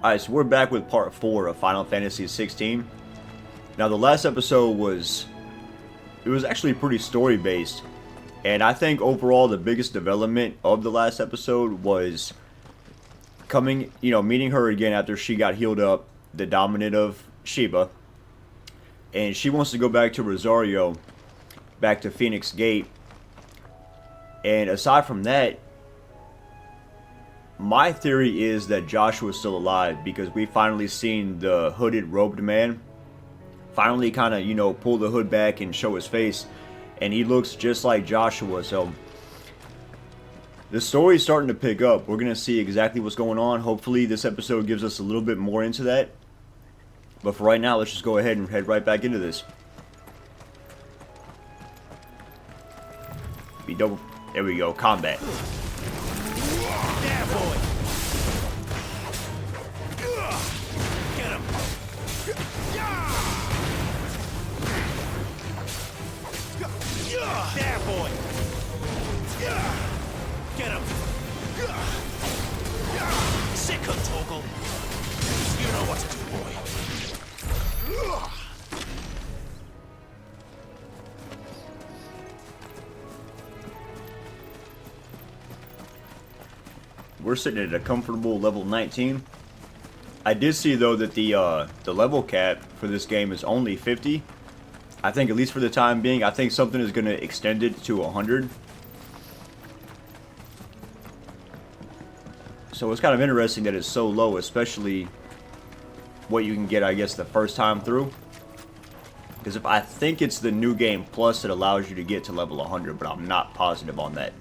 Alright, so we're back with part 4 of Final Fantasy XVI. Now the last episode was actually pretty story based, and I think overall the biggest development of the last episode was meeting her again after she got healed up, the dominant of Shiva, and she wants to go back to Rosario, back to Phoenix Gate. And aside from that, my theory is that Joshua's still alive because we finally seen the hooded robed man finally kind of, pull the hood back and show his face, and he looks just like Joshua. So the story's starting to pick up. We're gonna see exactly what's going on. Hopefully this episode gives us a little bit more into that, but for right now, let's just go ahead and head right back into this. There we go, combat. Yeah, boy. Get him. There, boy. Get him. Sick of Toggle. You know what to do, boy. We're sitting at a comfortable level 19. I did see though that the level cap for this game is only 50. I think at least for the time being, I think something is going to extend it to 100. So it's kind of interesting that it's so low, especially what you can get, I guess, the first time through. Because I think it's the new game plus that allows you to get to level 100, but I'm not positive on that.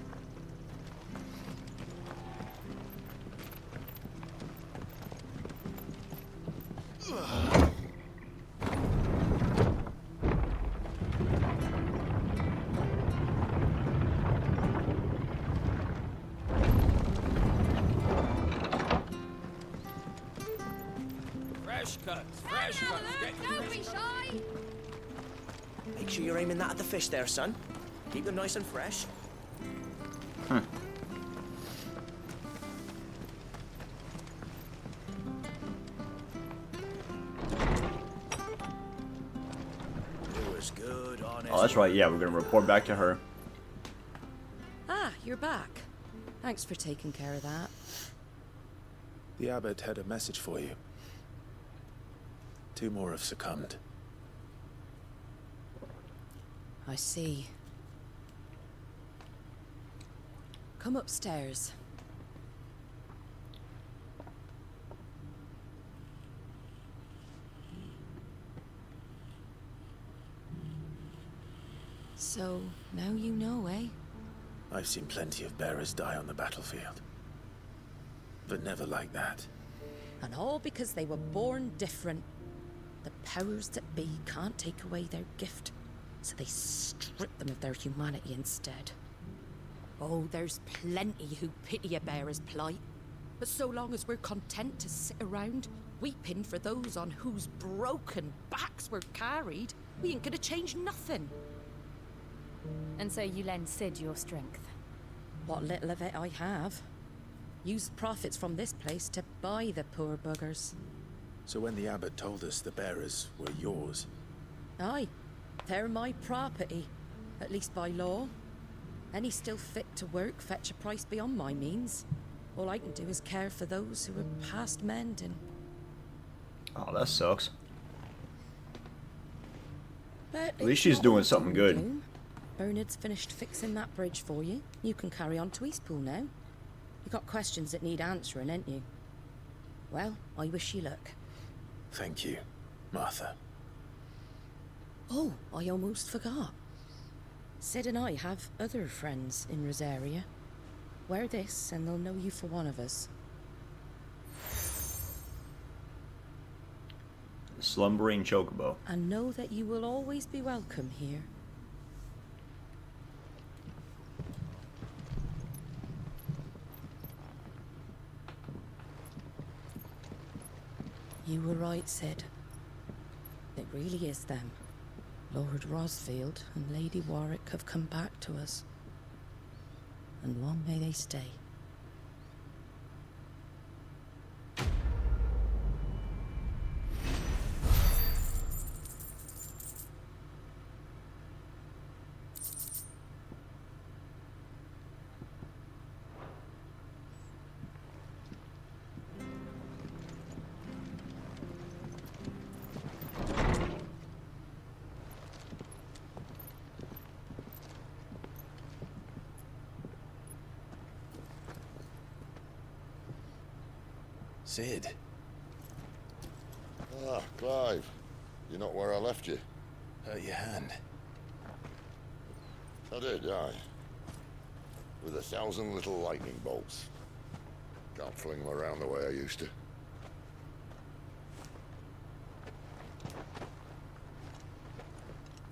Fresh cuts. Don't be shy. Make sure you're aiming that at the fish there, son. Keep them nice and fresh. It was good, honest. Oh, that's right. Yeah, we're going to report back to her. Ah, you're back. Thanks for taking care of that. The abbot had a message for you. 2 more have succumbed. I see. Come upstairs. So, now you know, eh? I've seen plenty of bearers die on the battlefield. But never like that. And all because they were born different. The powers that be can't take away their gift, so they strip them of their humanity instead. Oh, there's plenty who pity a bearer's plight. But so long as we're content to sit around, weeping for those on whose broken backs we're carried, we ain't gonna change nothing. And so you lend Sid your strength. What little of it I have. Use the profits from this place to buy the poor buggers. So when the abbot told us the bearers were yours... Aye, they're my property, at least by law. Any still fit to work fetch a price beyond my means. All I can do is care for those who are past mending. Oh, that sucks. But At least she's doing something good. Bloom. Bernard's finished fixing that bridge for you. You can carry on to Eastpool now. You got questions that need answering, ain't you? Well, I wish you luck. Thank you, Martha. Oh, I almost forgot. Sid and I have other friends in Rosaria. Wear this and they'll know you for one of us. Slumbering Chocobo. And know that you will always be welcome here. You were right, Sid. It really is them. Lord Rosfield and Lady Warwick have come back to us. And long may they stay. Sid. Ah, Clive. You're not where I left you. Hurt your hand. I did, aye. With 1,000 little lightning bolts. Can't fling them around the way I used to.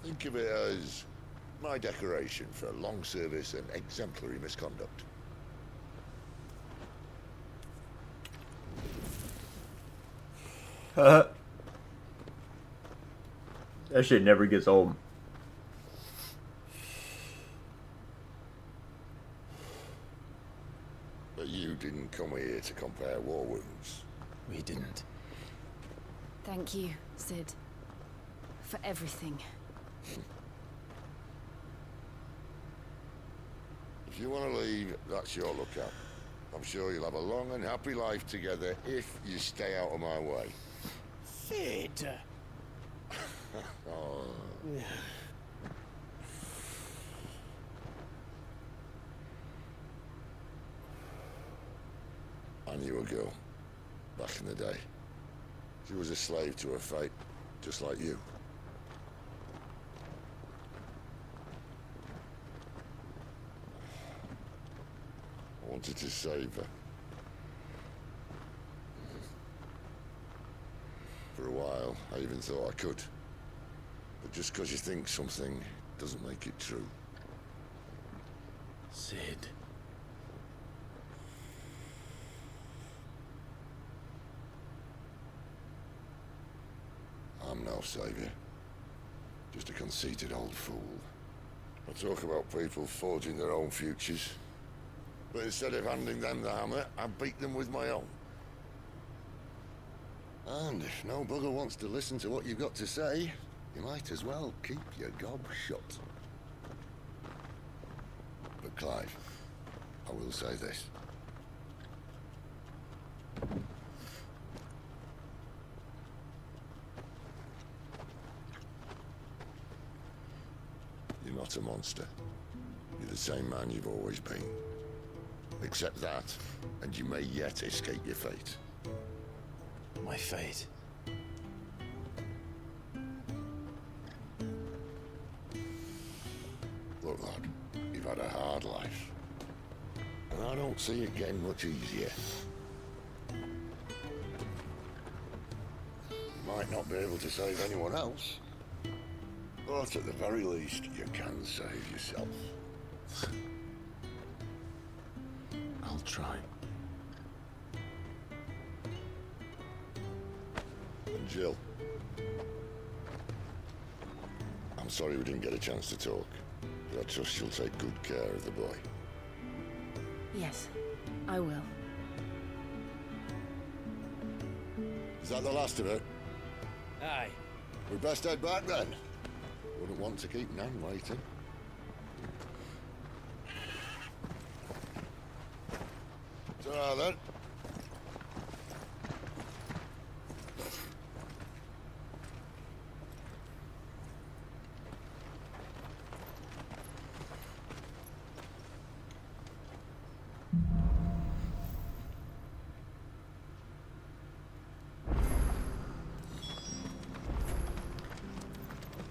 Think of it as my decoration for long service and exemplary misconduct. That shit never gets old. But you didn't come here to compare war wounds. We didn't. Thank you, Sid. For everything. If you want to leave, that's your lookout. I'm sure you'll have a long and happy life together if you stay out of my way. Sid! Oh. I knew a girl back in the day. She was a slave to her fate, just like you. I wanted to save her. For a while, I even thought I could. But just because you think something doesn't make it true. Sid. I'm no savior. Just a conceited old fool. I talk about people forging their own futures. But instead of handing them the hammer, I beat them with my own. And if no bugger wants to listen to what you've got to say, you might as well keep your gob shut. But Clive, I will say this. You're not a monster. You're the same man you've always been. Accept that, and you may yet escape your fate. My fate. Look, lad, you've had a hard life. And I don't see it getting much easier. You might not be able to save anyone else. But at the very least, you can save yourself. I'll try. And Jill. I'm sorry we didn't get a chance to talk. But I trust you'll take good care of the boy. Yes, I will. Is that the last of it? Aye. We best head back then. Wouldn't want to keep Nan waiting. Ta-ra then.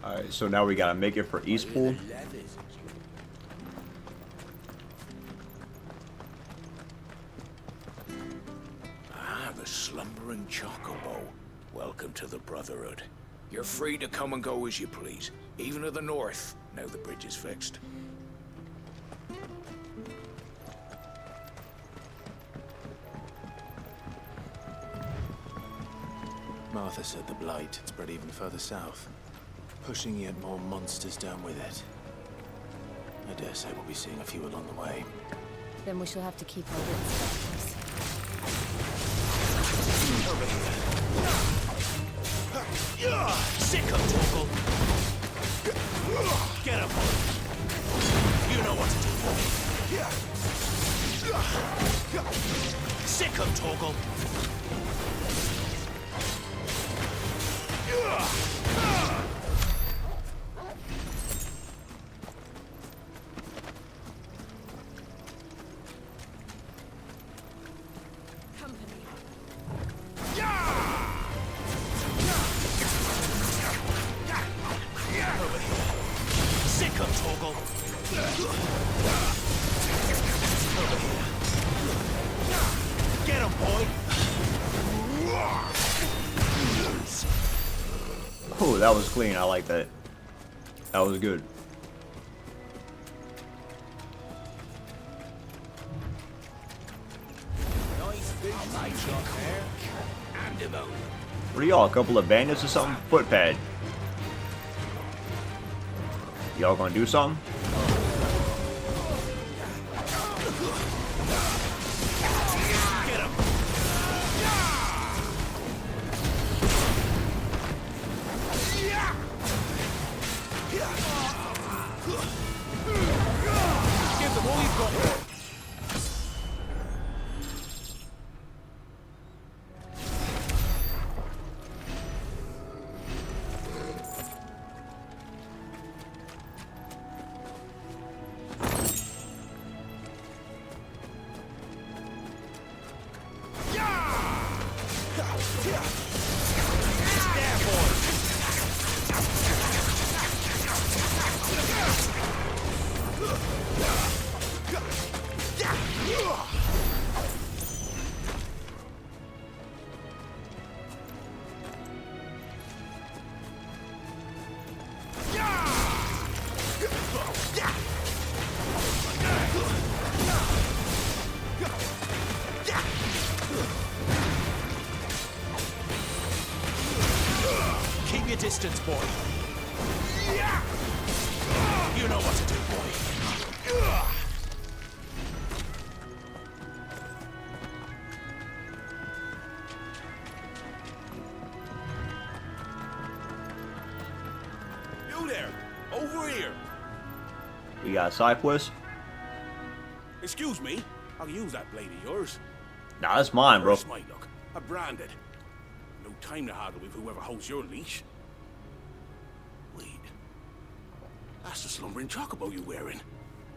Alright, so now we gotta make it for Eastpool. Ah, the slumbering chocobo. Welcome to the Brotherhood. You're free to come and go as you please, even to the north, now the bridge is fixed. Martha said the blight had spread even further south, pushing yet more monsters down with it. I dare say we'll be seeing a few along the way. Then we shall have to keep our wits about us. Sick of Torgal! Get him! You know what to do. Sick of Torgal! Company. Oh, that was clean. I like that. That was good. What are y'all, a couple of bandits or something? Footpad. Y'all gonna do something? Distance, boy. You know what to do, boy. You there, over here. We got a side quest? Excuse me, I can use that blade of yours. Nah, that's mine, bro. First, my luck. I'm branded. No time to haggle with whoever holds your leash. Wait. That's the slumbering chocobo you're wearing.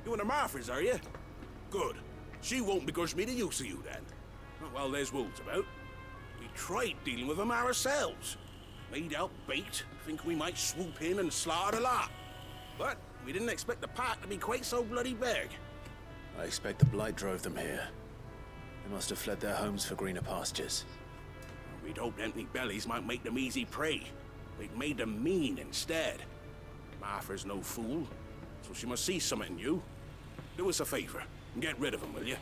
You and the Marthas, are you? Good. She won't begrudge me the use of you, then. Not while there's wolves about. We tried dealing with them ourselves. Made out bait, think we might swoop in and slaughter the lot. But we didn't expect the pack to be quite so bloody big. I expect the blight drove them here. They must have fled their homes for greener pastures. We'd hoped empty bellies might make them easy prey. We'd made them mean instead. Martha's no fool, so she must see something in you. Do us a favor and get rid of them, will you?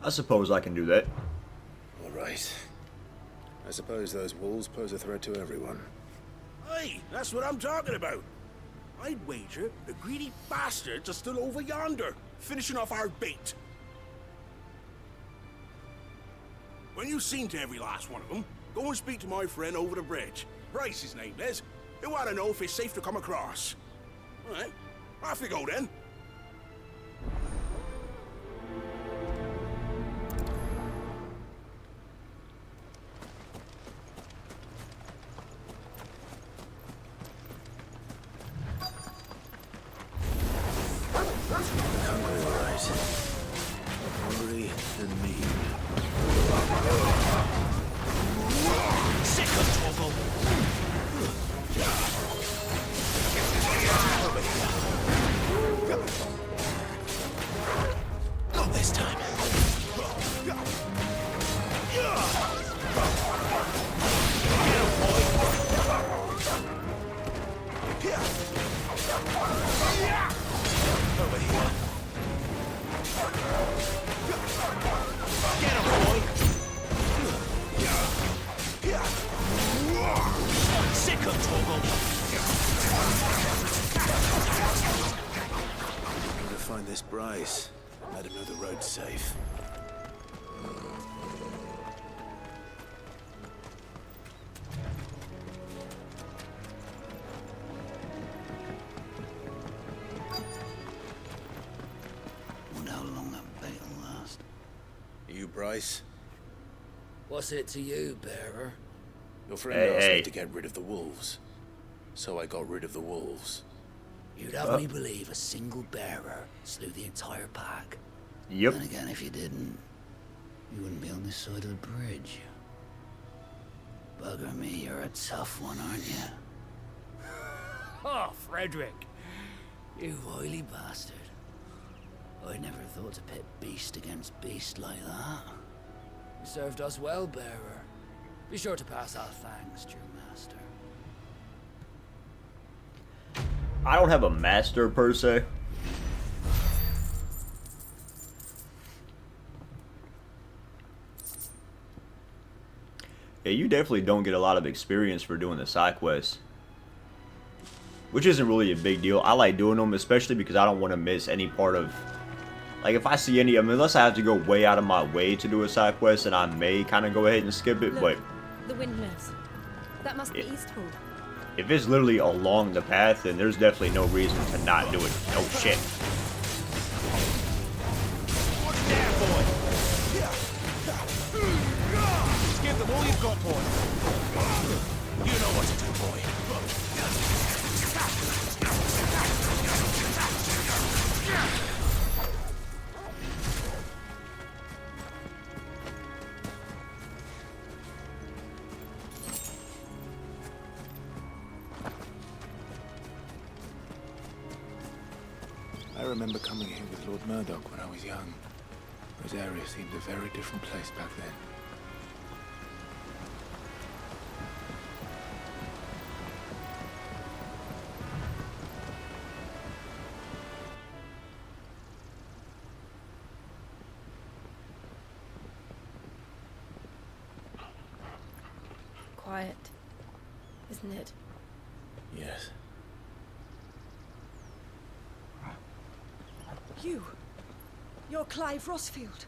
I suppose I can do that. All right. I suppose those wolves pose a threat to everyone. Hey, that's what I'm talking about. I'd wager the greedy bastards are still over yonder, finishing off our bait. When you've seen to every last one of them, go and speak to my friend over the bridge. Bryce, his name is. He'll want to know if it's safe to come across. All right, off you go then. Hungry and mean. Not this time. Over here. Get him, boy! Sick of Toggle! I'm gonna find this Bryce. Let him know the road's safe. Wonder how long that bait will last. You, Bryce? What's it to you, bearer? Your friend Hey, asked hey. me to get rid of the wolves. So I got rid of the wolves. You'd have me believe a single bearer slew the entire pack. Yep. And again, if you didn't, you wouldn't be on this side of the bridge. Bugger me, you're a tough one, aren't you? Oh, Frederick. You wily bastard. I never thought to pit beast against beast like that. You served us well, bearer. Be sure to pass our thanks to your master. I don't have a master per se. Yeah, you definitely don't get a lot of experience for doing the side quests, which isn't really a big deal. I like doing them, especially because I don't want to miss any part of, like, if I see any, I mean, unless I have to go way out of my way to do a side quest, then I may kind of go ahead and skip it. Look, But the windmills. That must be Eastpool. if it's literally along the path, then there's definitely no reason to not do it. No shit. What's there, boy? Just give them all you've got, boy. You know what to do, boy. I remember coming here with Lord Murdoch when I was young. This area seemed a very different place back then. Quiet, isn't it? Yes. You're Clive Rossfield.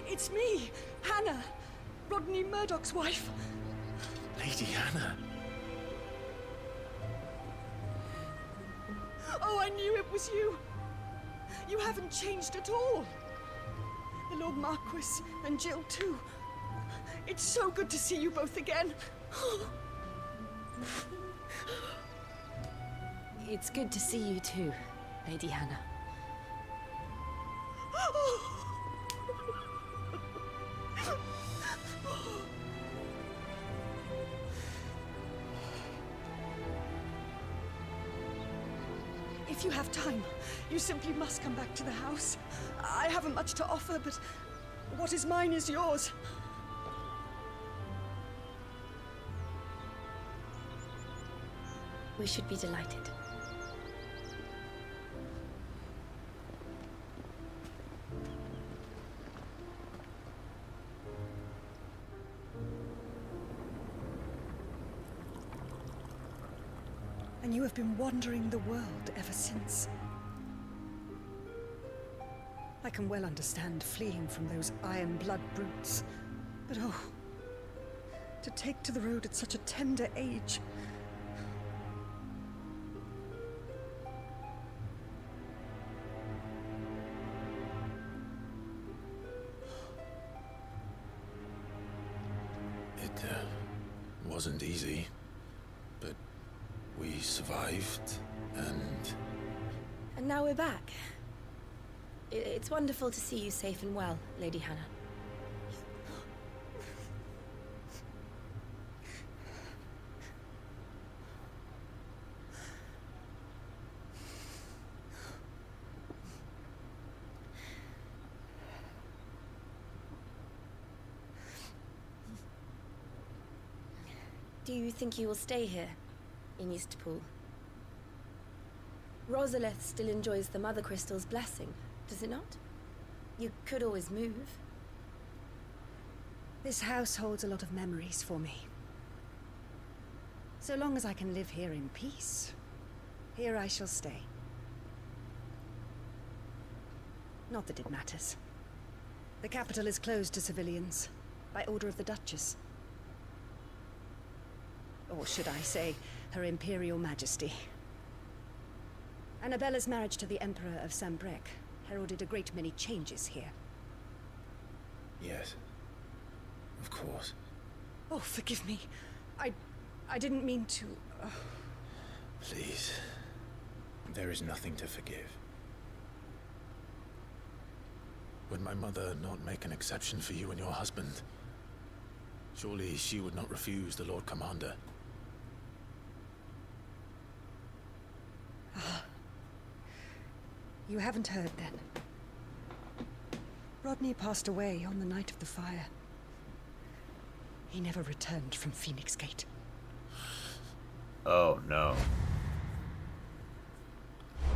It's me, Hannah, Rodney Murdoch's wife. Lady Hannah. Oh, I knew it was you. You haven't changed at all. The Lord Marquis and Jill too. It's so good to see you both again. It's good to see you too, Lady Hannah. If you have time, you simply must come back to the house. I haven't much to offer, but what is mine is yours. We should be delighted. And you have been wandering the world ever since. I can well understand fleeing from those iron blood brutes, but oh, to take to the road at such a tender age. It wasn't easy, but we survived, and... And now we're back. It's wonderful to see you safe and well, Lady Hannah. Do you think you will stay here, in Eastpool? Rosalith still enjoys the Mother Crystal's blessing, does it not? You could always move. This house holds a lot of memories for me. So long as I can live here in peace, here I shall stay. Not that it matters. The capital is closed to civilians, by order of the Duchess. Or should I say, Her Imperial Majesty. Annabella's marriage to the Emperor of Sambrec heralded a great many changes here. Yes. Of course. Oh, forgive me. I didn't mean to... Please. There is nothing to forgive. Would my mother not make an exception for you and your husband? Surely she would not refuse the Lord Commander. You haven't heard, then. Rodney passed away on the night of the fire. He never returned from Phoenix Gate. Oh, no.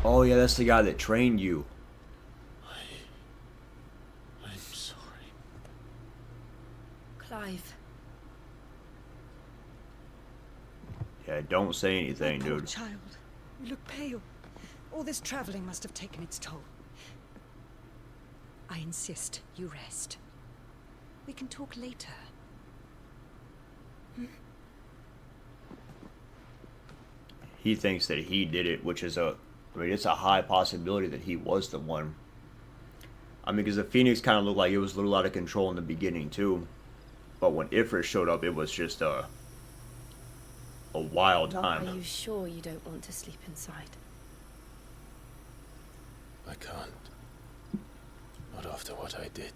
Oh, yeah, that's the guy that trained you. I'm sorry. Clive. Yeah, don't say anything, Poor dude. child. You look pale. All this traveling must have taken its toll. I insist you rest. We can talk later. He thinks that he did it, which is I mean, it's a high possibility that he was the one. I mean, because the Phoenix kind of looked like it was a little out of control in the beginning, too. But when Ifrit showed up, it was just a wild time. Are you sure you don't want to sleep inside? I can't. Not after what I did.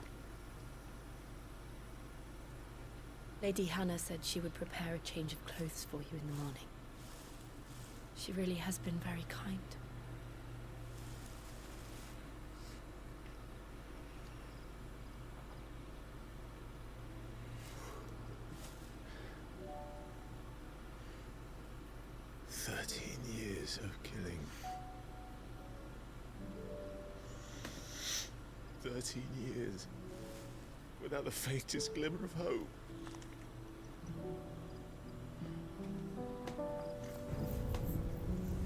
Lady Hannah said she would prepare a change of clothes for you in the morning. She really has been very kind. Years of killing. 13 years without the faintest glimmer of hope.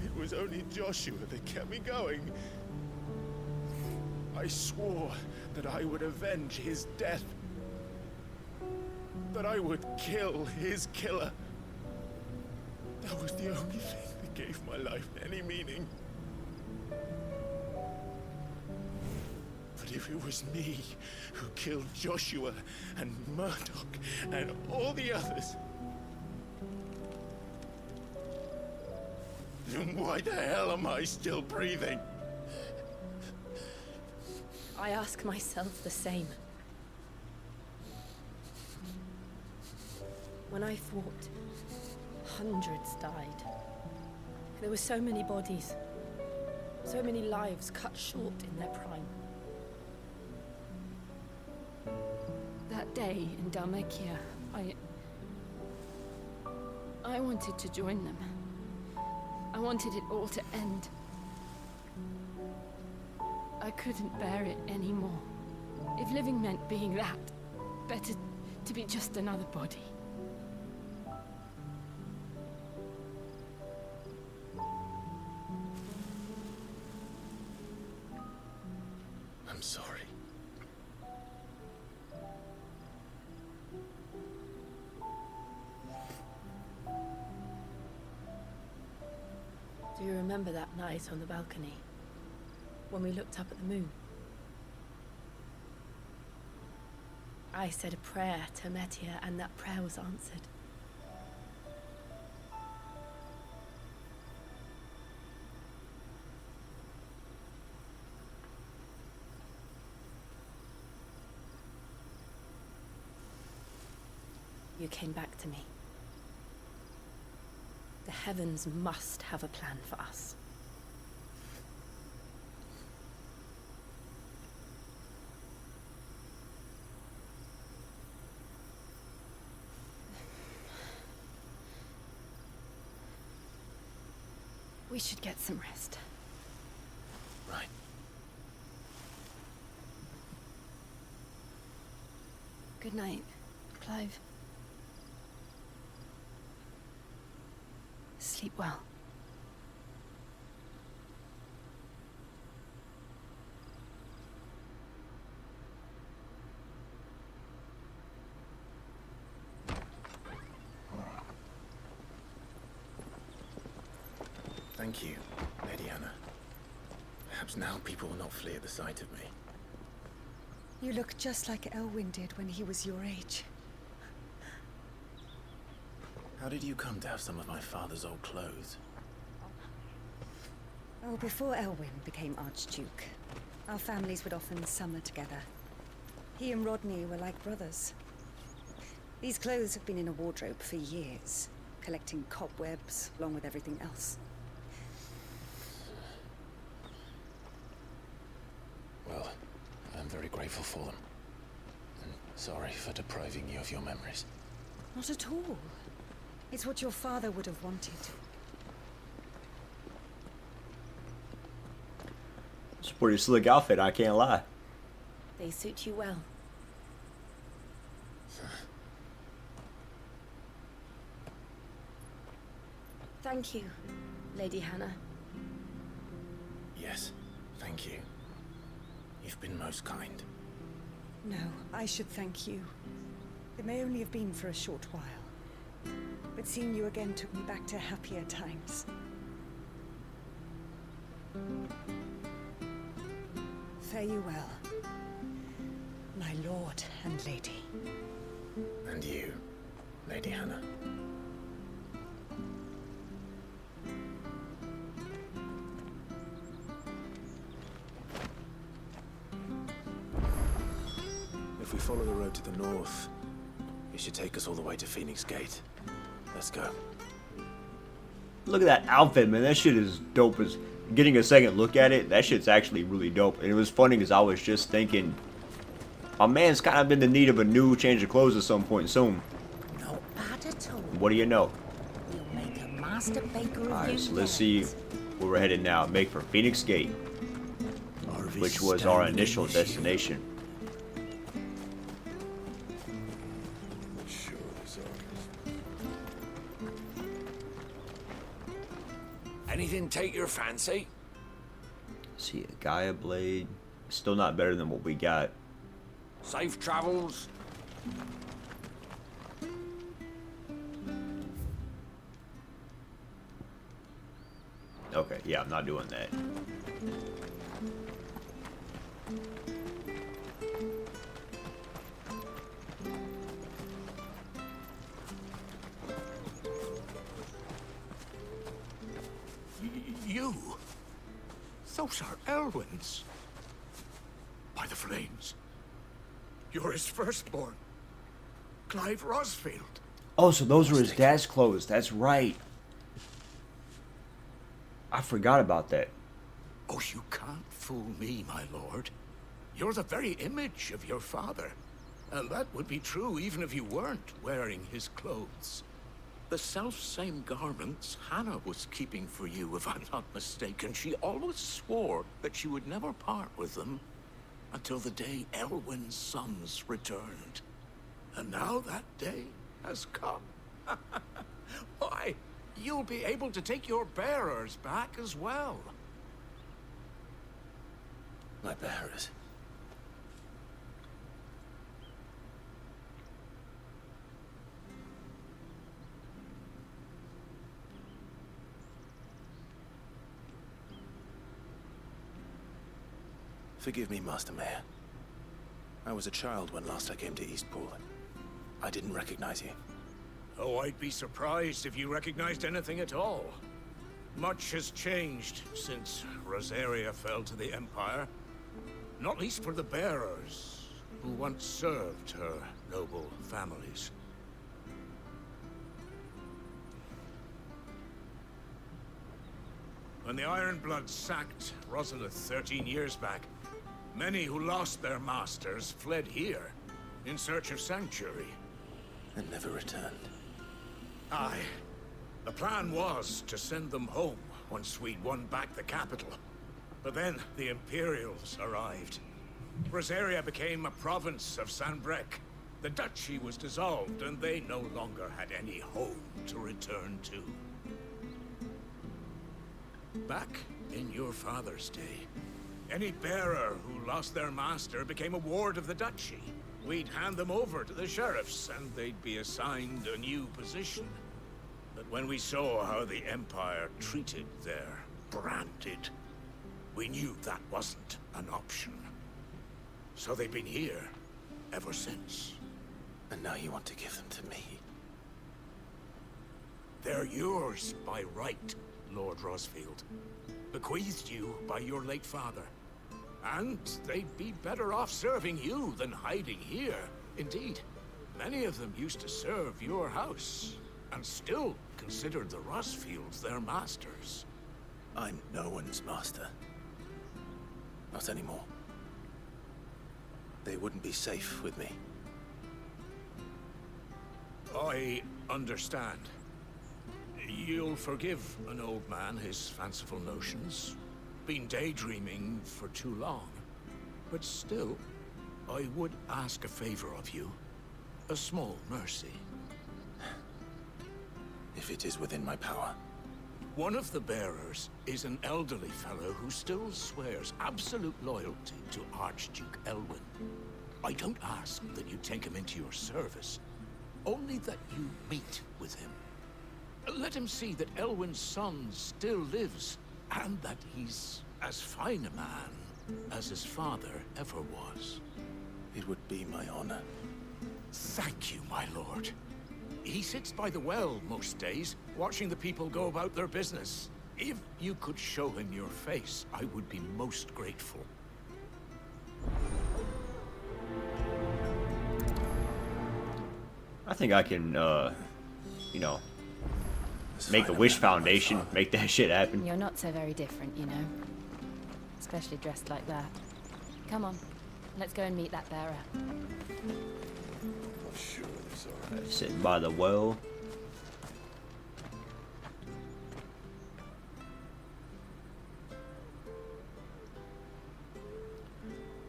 It was only Joshua that kept me going. I swore that I would avenge his death. That I would kill his killer. That was the only thing that gave my life any meaning. But if it was me who killed Joshua and Murdoch and all the others, then why the hell am I still breathing? I ask myself the same. When I fought, hundreds died. There were so many bodies, so many lives cut short in their prime. That day in Dalmekia, I wanted to join them. I wanted it all to end. I couldn't bear it anymore. If living meant being that, better to be just another body. I'm sorry. Do you remember that night on the balcony? When we looked up at the moon? I said a prayer to Metia, and that prayer was answered. You came back to me. The heavens must have a plan for us. We should get some rest. Right. Good night, Clive. Sleep well. Thank you, Lady Hannah. Perhaps now people will not flee at the sight of me. You look just like Elwyn did when he was your age. How did you come to have some of my father's old clothes? Oh, before Elwyn became Archduke, our families would often summer together. He and Rodney were like brothers. These clothes have been in a wardrobe for years, collecting cobwebs along with everything else. grateful for them. And sorry for depriving you of your memories. Not at all. It's what your father would have wanted. It's a pretty slick outfit, I can't lie. They suit you well. Thank you, Lady Hannah. Yes, thank you. You've been most kind. No, I should thank you. It may only have been for a short while, but seeing you again took me back to happier times. Fare you well, my lord and lady. And you, Lady Hannah. If we follow the road to the north, it should take us all the way to Phoenix Gate. Let's go. Look at that outfit, man. That shit is dope as... Getting a second look at it, that shit's actually really dope. And it was funny because I was just thinking, my man's kind of in the need of a new change of clothes at some point soon. Not bad at all. What do you know? We'll make a master baker of Alright, you so let's yet. see where we're headed now. Make for Phoenix Gate, which was our initial destination. Sure, this Anything take your fancy? See, a Gaia blade. Still not better than what we got. Safe travels? Okay, yeah, I'm not doing that. You? Those are Elwyn's. By the flames. You're his firstborn. Clive Rosfield. Oh, so those were his dad's clothes. That's right. I forgot about that. Oh, you can't fool me, my lord. You're the very image of your father. And that would be true even if you weren't wearing his clothes. The self-same garments Hannah was keeping for you, if I'm not mistaken. She always swore that she would never part with them until the day Elwyn's sons returned. And now that day has come. Why, you'll be able to take your bearers back as well. My bearers. Forgive me, Master Mayor. I was a child when last I came to Eastpool. I didn't recognize you. Oh, I'd be surprised if you recognized anything at all. Much has changed since Rosaria fell to the Empire. Not least for the bearers, who once served her noble families. When the Ironbloods sacked Rosalith 13 years back, many who lost their masters fled here in search of sanctuary. And never returned. Aye. The plan was to send them home once we'd won back the capital. But then the Imperials arrived. Rosaria became a province of Sanbreque. The duchy was dissolved, and they no longer had any home to return to. Back in your father's day, any bearer who lost their master became a ward of the duchy. We'd hand them over to the sheriffs, and they'd be assigned a new position. But when we saw how the Empire treated their branded, we knew that wasn't an option. So they've been here ever since. And now you want to give them to me? They're yours by right, Lord Rosfield. Bequeathed you by your late father. And they'd be better off serving you than hiding here. Indeed, many of them used to serve your house, and still considered the Rosfields their masters. I'm no one's master. Not anymore. They wouldn't be safe with me. I understand. You'll forgive an old man his fanciful notions. Been daydreaming for too long. But still, I would ask a favor of you. A small mercy. If it is within my power. One of the bearers is an elderly fellow who still swears absolute loyalty to Archduke Elwyn. I don't ask that you take him into your service, only that you meet with him. Let him see that Elwyn's son still lives, and that he's as fine a man as his father ever was. It would be my honor. Thank you, my lord. He sits by the well most days, watching the people go about their business. If you could show him your face, I would be most grateful. I think I can, you know, make a wish foundation, make that shit happen. You're not so very different, you know. Especially dressed like that. Come on, let's go and meet that bearer. Not sure it's all right. Sitting by the well.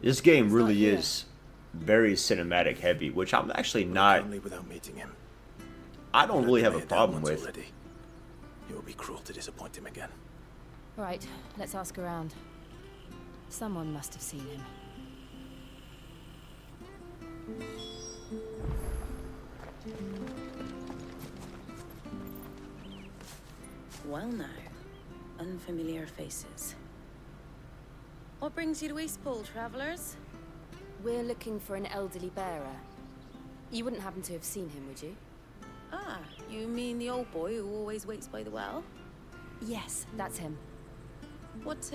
This game really is very cinematic heavy, which I'm actually not. Only without meeting him. I don't really have a problem with. Already. It would be cruel to disappoint him again. Right, let's ask around. Someone must have seen him. Well now, unfamiliar faces. What brings you to Eastpool, travellers? We're looking for an elderly bearer. You wouldn't happen to have seen him, would you? Ah, you mean the old boy who always waits by the well? Yes, that's him. What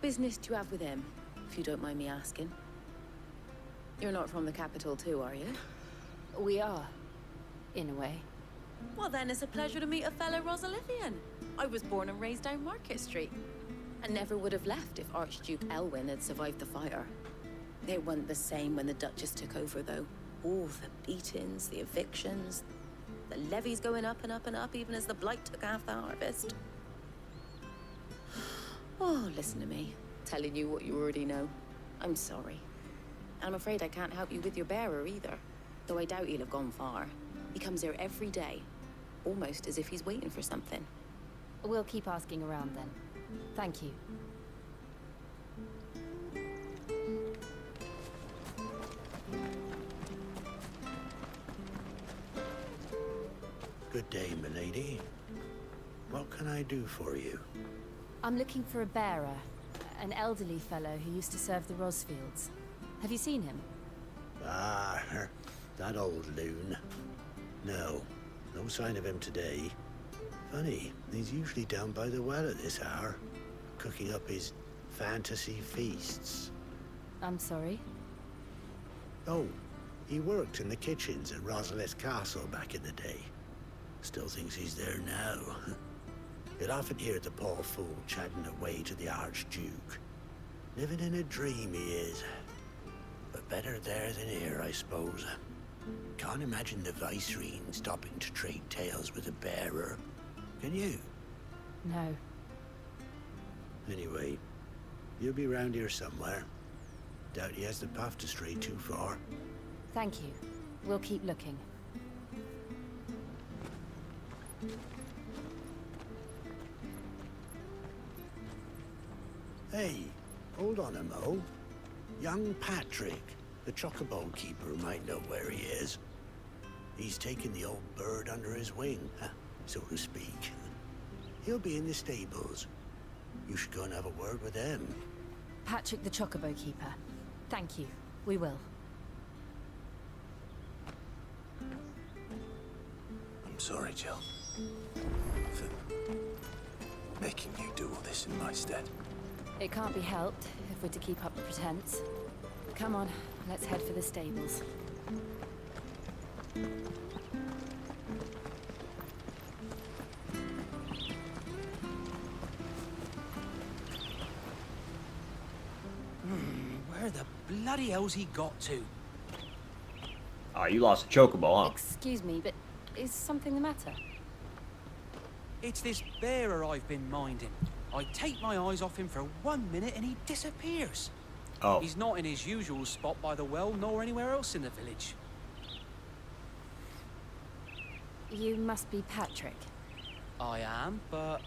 business do you have with him, if you don't mind me asking? You're not from the capital too, are you? We are, in a way. Well then, it's a pleasure to meet a fellow Rosalivian. I was born and raised down Market Street. And never would have left if Archduke Elwyn had survived the fire. It wasn't the same when the Duchess took over, though. All the beatings, the evictions, the levies going up and up and up, even as the blight took half the harvest. Oh, listen to me, telling you what you already know. I'm sorry. And I'm afraid I can't help you with your bearer either. Though I doubt he'll have gone far. He comes here every day, almost as if he's waiting for something. We'll keep asking around then. Thank you. Good day, milady. What can I do for you? I'm looking for a bearer, an elderly fellow who used to serve the Rosfields. Have you seen him? Ah, that old loon. No sign of him today. Funny, he's usually down by the well at this hour, cooking up his fantasy feasts. I'm sorry? Oh, he worked in the kitchens at Rosalith Castle back in the day. Still thinks he's there now. You'd often hear the poor fool chatting away to the Archduke. Living in a dream he is. But better there than here, I suppose. Can't imagine the Viceroy stopping to trade tales with a bearer. Can you? No. Anyway, you'll be round here somewhere. Doubt he has the path to stray too far. Thank you. We'll keep looking. Hey, hold on a mo. Young Patrick, the chocobo keeper, might know where he is. He's taken the old bird under his wing, so to speak. He'll be in the stables. You should go and have a word with him. Patrick the Chocobo Keeper. Thank you. We will. I'm sorry, Jill. For making you do all this in my stead. It can't be helped if we're to keep up the pretense. Come on, let's head for the stables. Where the bloody hell's he got to? Ah, you lost a chocobo, huh? Excuse me, but is something the matter? It's this bearer I've been minding. I take my eyes off him for 1 minute and he disappears. Oh. He's not in his usual spot by the well, nor anywhere else in the village. You must be Patrick. I am, but...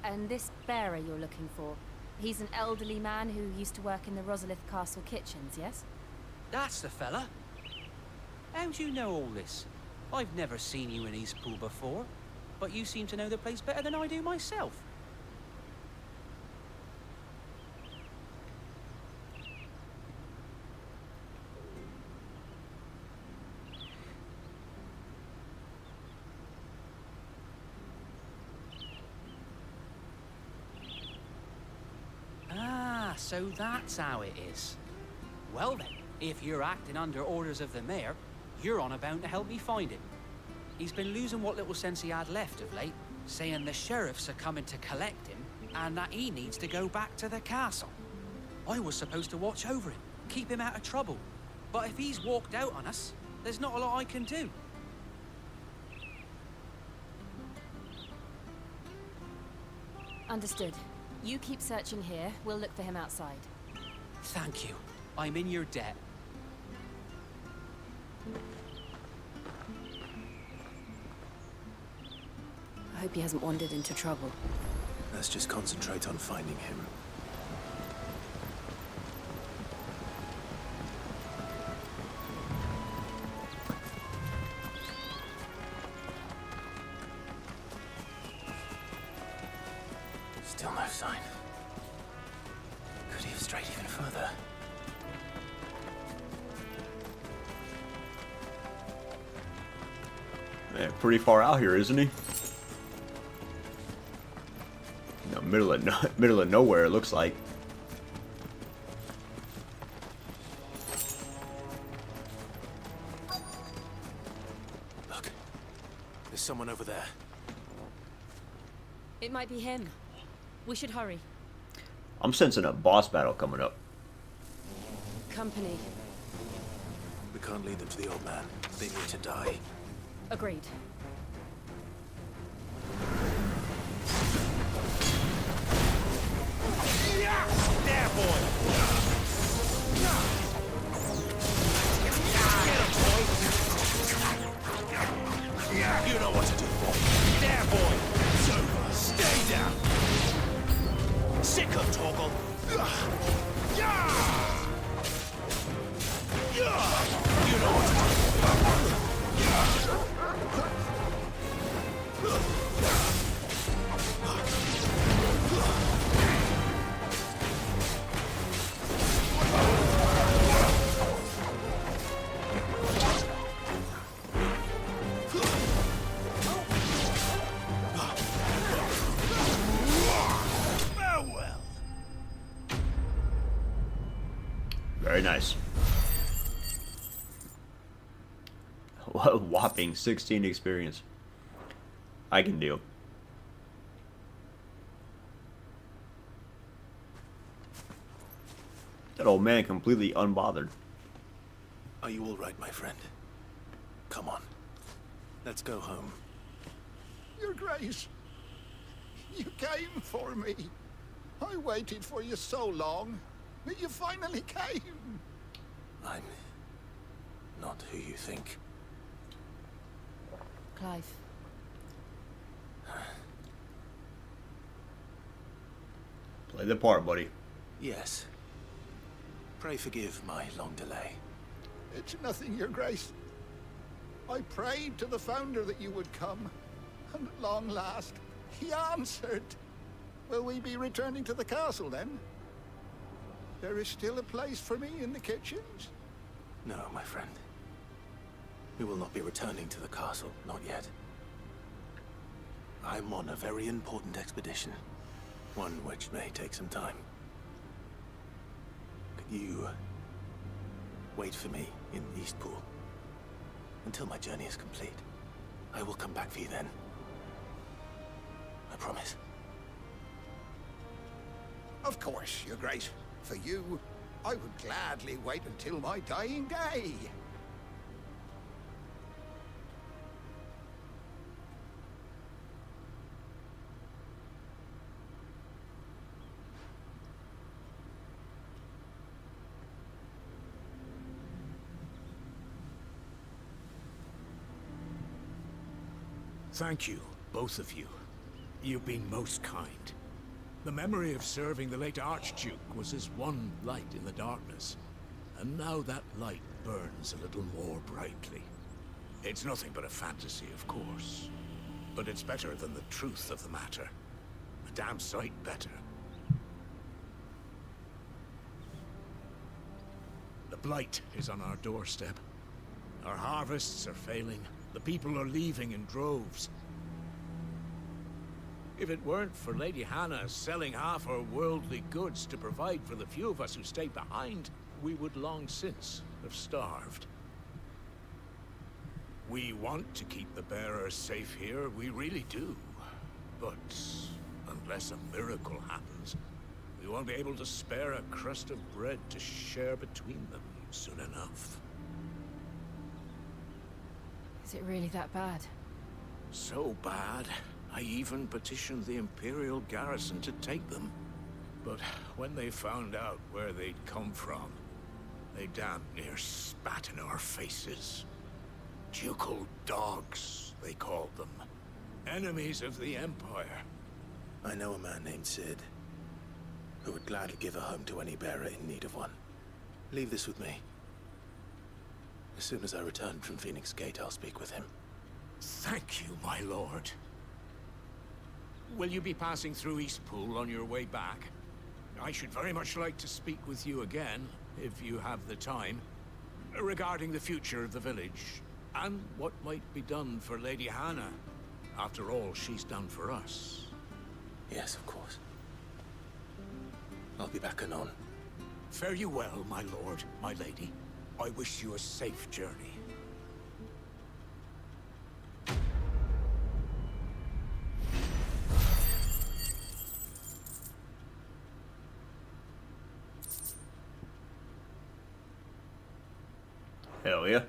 And this bearer you're looking for, he's an elderly man who used to work in the Rosalith Castle kitchens, yes? That's the fella. How do you know all this? I've never seen you in Eastpool before, but you seem to know the place better than I do myself. Ah, so that's how it is. Well then, if you're acting under orders of the mayor, you're on about to help me find him. He's been losing what little sense he had left of late, saying the sheriffs are coming to collect him, and that he needs to go back to the castle. I was supposed to watch over him, keep him out of trouble. But if he's walked out on us, there's not a lot I can do. Understood. You keep searching here, we'll look for him outside. Thank you. I'm in your debt. I hope he hasn't wandered into trouble. Let's just concentrate on finding him. Still no sign. Could he have strayed even further? Man, pretty far out here, isn't he? No, middle of nowhere, it looks like. Look, there's someone over there. It might be him. We should hurry. I'm sensing a boss battle coming up. Company. We can't lead them to the old man. They need to die. Agreed. There, boy! You know what to do, boy. There, boy! Stay down! Sick of Torgal! You know what to do. Very nice. A whopping 16 experience. I can deal. That old man completely unbothered. Are you all right, my friend? Come on. Let's go home. Your Grace, you came for me. I waited for you so long, but you finally came. I'm not who you think. Clive. Play the part, buddy. Yes. Pray forgive my long delay. It's nothing, Your Grace. I prayed to the Founder that you would come, and at long last, he answered. Will we be returning to the castle, then? There is still a place for me in the kitchens? No, my friend. We will not be returning to the castle, not yet. I'm on a very important expedition. One which may take some time. Could you wait for me in Eastpool until my journey is complete? I will come back for you then. I promise. Of course, Your Grace. For you, I would gladly wait until my dying day. Thank you, both of you. You've been most kind. The memory of serving the late Archduke was as one light in the darkness, and now that light burns a little more brightly. It's nothing but a fantasy, of course, but it's better than the truth of the matter. A damn sight better. The blight is on our doorstep. Our harvests are failing. The people are leaving in droves. If it weren't for Lady Hannah selling half her worldly goods to provide for the few of us who stayed behind, we would long since have starved. We want to keep the bearers safe here, we really do. But unless a miracle happens, we won't be able to spare a crust of bread to share between them soon enough. Is it really that bad? So bad, I even petitioned the Imperial garrison to take them. But when they found out where they'd come from, they damn near spat in our faces. Ducal dogs, they called them. Enemies of the Empire. I know a man named Sid, who would gladly give a home to any bearer in need of one. Leave this with me. As soon as I return from Phoenix Gate, I'll speak with him. Thank you, my lord. Will you be passing through Eastpool on your way back? I should very much like to speak with you again, if you have the time, regarding the future of the village, and what might be done for Lady Hannah. After all she's done for us. Yes, of course. I'll be back anon. Fare you well, my lord, my lady. I wish you a safe journey. Hell yeah.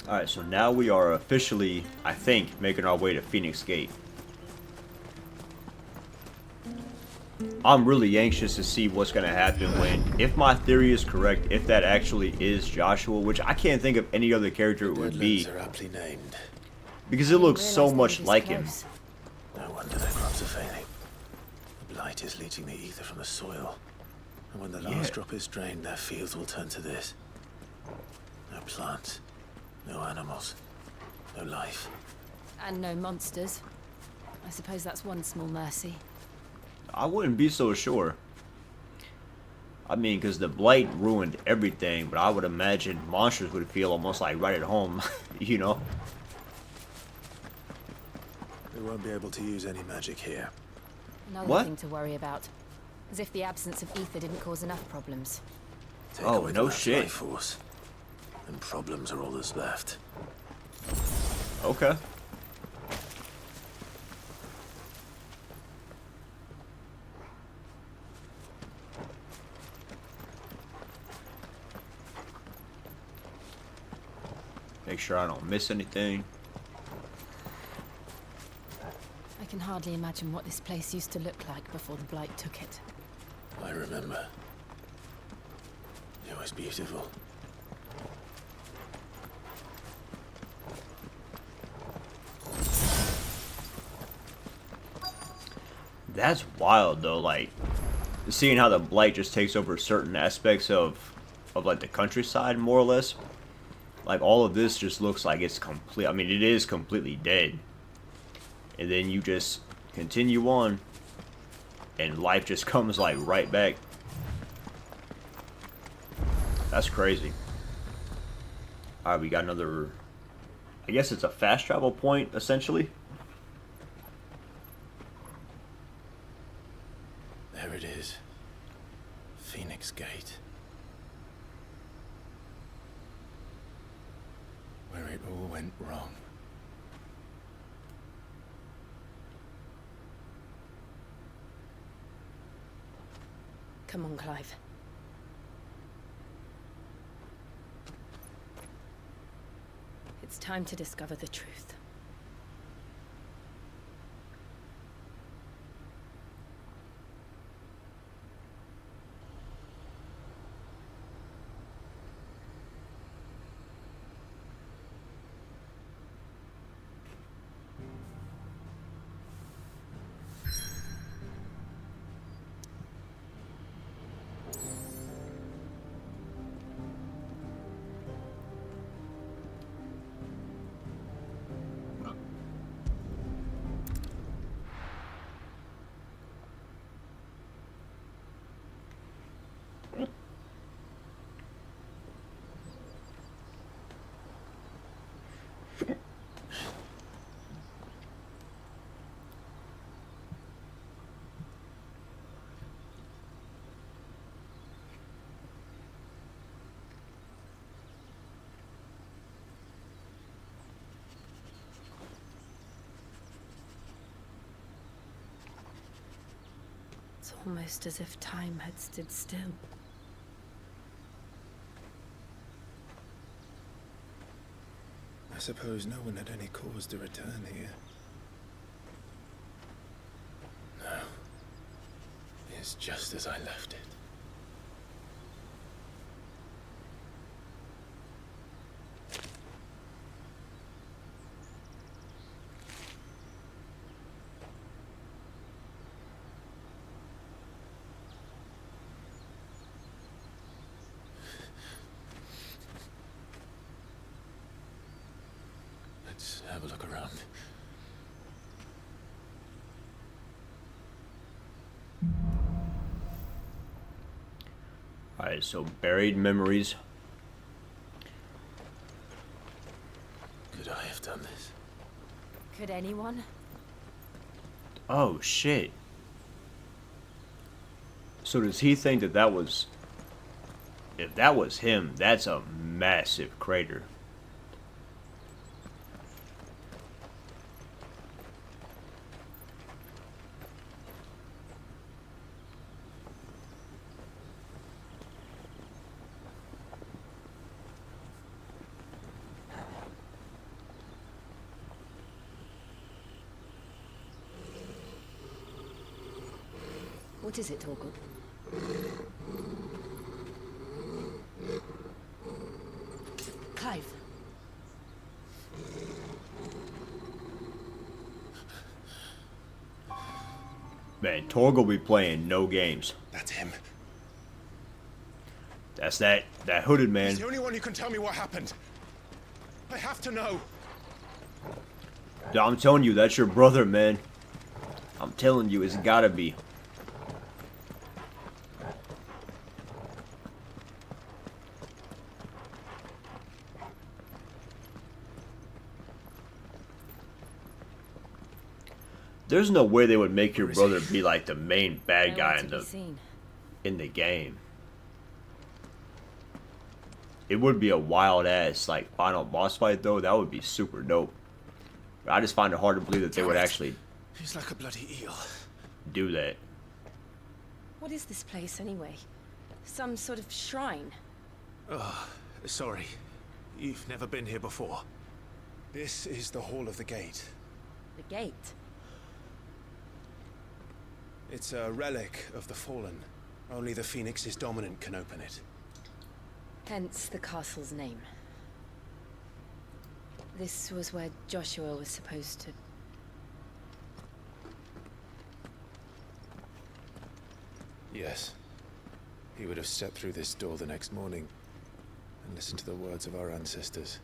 Alright, so now we are officially, I think, making our way to Phoenix Gate. I'm really anxious to see what's going to happen when, if my theory is correct, if that actually is Joshua, which I can't think of any other character it would be. Are aptly named. Because it looks so much like him. No wonder their crops are failing. The blight is leaching the ether from the soil. And when the last drop is drained, their fields will turn to this. No plants. No animals. No life. And no monsters. I suppose that's one small mercy. I wouldn't be so sure. I mean, because the blight ruined everything, but I would imagine monsters would feel almost like right at home, you know? We won't be able to use any magic here. Another thing to worry about. As if the absence of ether didn't cause enough problems. Take oh, away no the shit. life force, and problems are all that's left. Okay. Make sure I don't miss anything. I can hardly imagine what this place used to look like before the blight took it. I remember. It was beautiful. That's wild though, like seeing how the blight just takes over certain aspects of like the countryside more or less. Like all of this just looks like it's complete. I mean, it is completely dead. And then you just continue on and life just comes like right back. That's crazy. Alright, we got another, I guess it's a fast travel point essentially. There it is. Phoenix Gate. where it all went wrong. Come on, Clive. It's time to discover the truth. It's almost as if time had stood still. I suppose no one had any cause to return here. No. It's just as I left it. Let's have a look around. Alright, so buried memories. Could I have done this? Could anyone? Oh shit. So does he think that that was... If that was him, that's a massive crater. What is it, Torgal? Clive. Man, Torgal be playing no games. That's him. That's that hooded man. He's the only one who can tell me what happened. I have to know. I'm telling you, that's your brother, man. I'm telling you, it's gotta be. There's no way they would make your brother be like the main bad guy in the game. It would be a wild ass like final boss fight though. That would be super dope. I just find it hard to believe that they would actually He's like a bloody eel. do that. What is this place, anyway? Some sort of shrine? Oh, sorry. You've never been here before. This is the Hall of the Gate. The gate? It's a relic of the Fallen. Only the Phoenix's dominant can open it. Hence the castle's name. This was where Joshua was supposed to... Yes. He would have stepped through this door the next morning and listened to the words of our ancestors.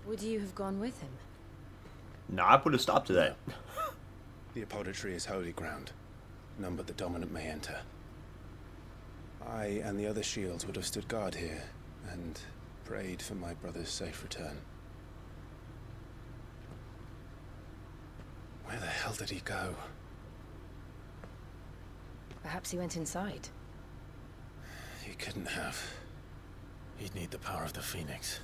Would you have gone with him? Nah, I put a stop to that. The apodatory is holy ground. None but the dominant may enter. I and the other shields would have stood guard here and prayed for my brother's safe return. Where the hell did he go? Perhaps he went inside. He couldn't have. He'd need the power of the Phoenix.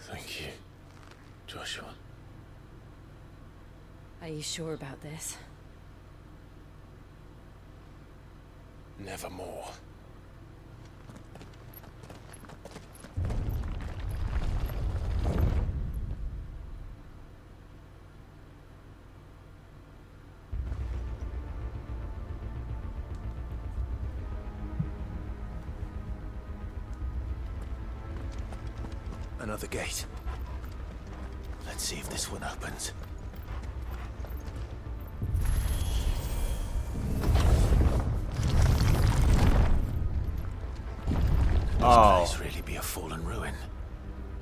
Thank you, Joshua. Are you sure about this? Nevermore. Another gate. Let's see if this one opens. Oh. This place really be a fallen ruin.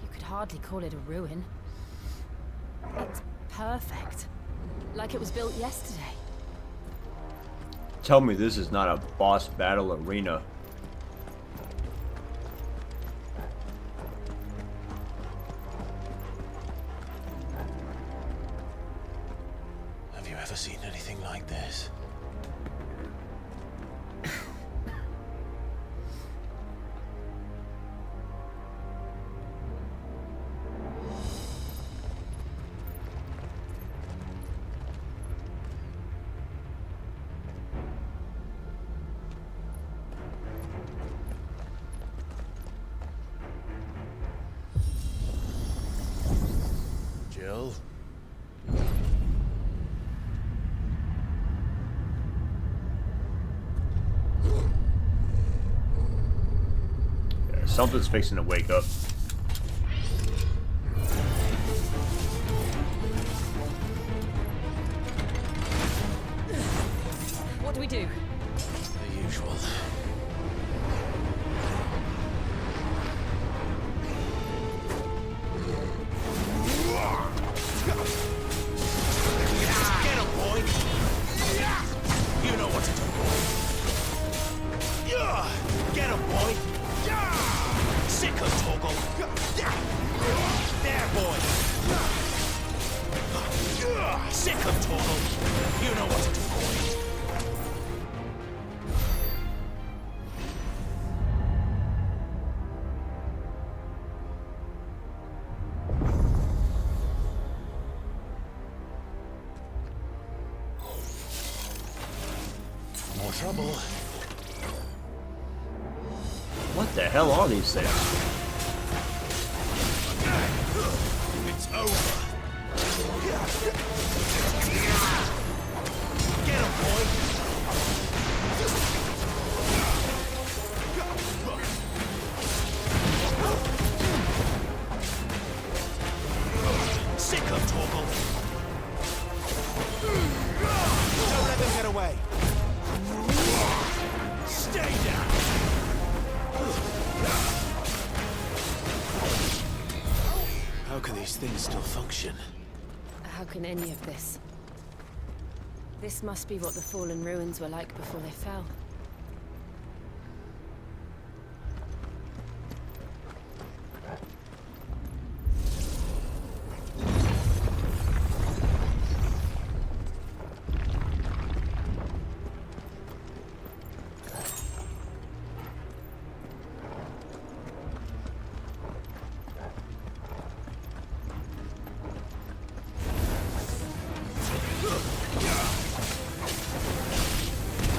You could hardly call it a ruin. It's perfect. Like it was built yesterday. Tell me this is not a boss battle arena. Have you ever seen anything like this? Jill? Yeah, something's fixing to wake up. What do we do? The usual. Get him, boy! You know what to do, boy. Get him, boy! Sick of Toggle! There, boy! Sick of Toggle! You know what to do, boy. More trouble. What the hell are these things? It's over. Get him, boy! Sick of Toggle! Don't let them get away! Stay down! How can these things still function? How can any of this? This must be what the fallen ruins were like before they fell.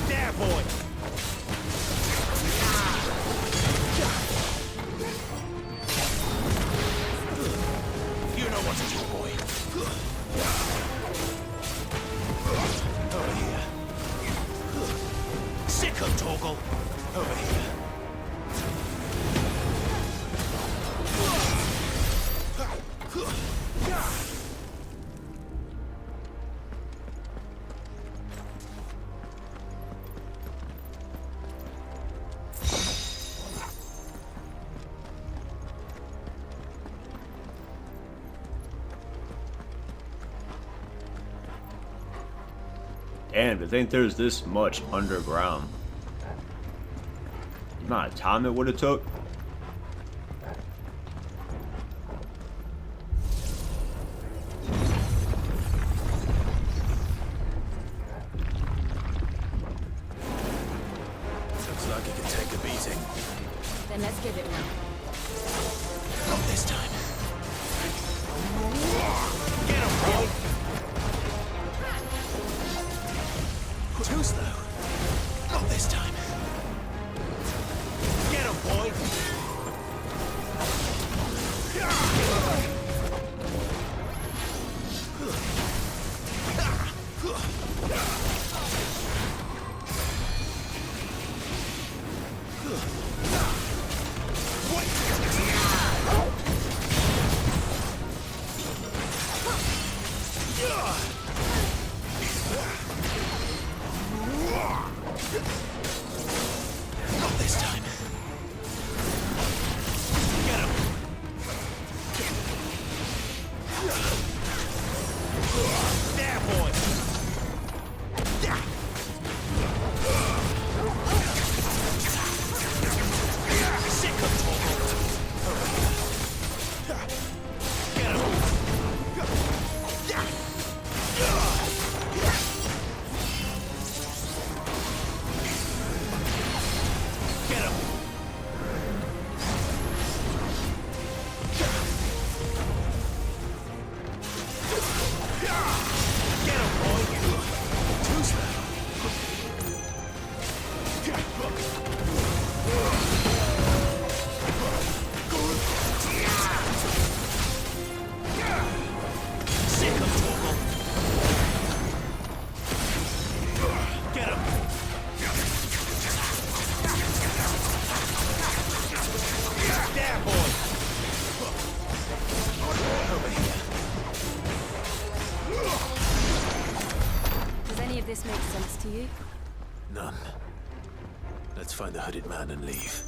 There, boy! Damn, to think there's this much underground. The amount of time it would have took. Looks like it could take a beating. Then let's give it one. Not this time. Get him, boy! Too slow. Not this time. Get him, boy! Not this time. Get him. There, boy. Sick of talking. Get him. Get him! Get him, boy! Too slow. Sick of talking. Get him! There, boy! Over here. Does any of this make sense to you? None. Let's find the hooded man and leave.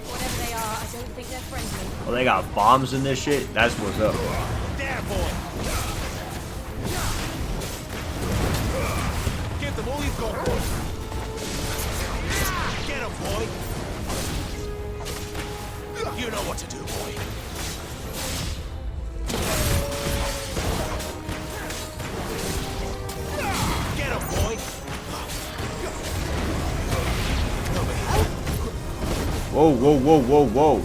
Whatever they are, I don't think they're friendly. Oh, they got bombs in this shit? That's what's up. There, boy! Give them all you've got, boy! Get him, boy! You know what to do, boy! Get him, boy! Whoa, whoa, whoa, whoa, whoa.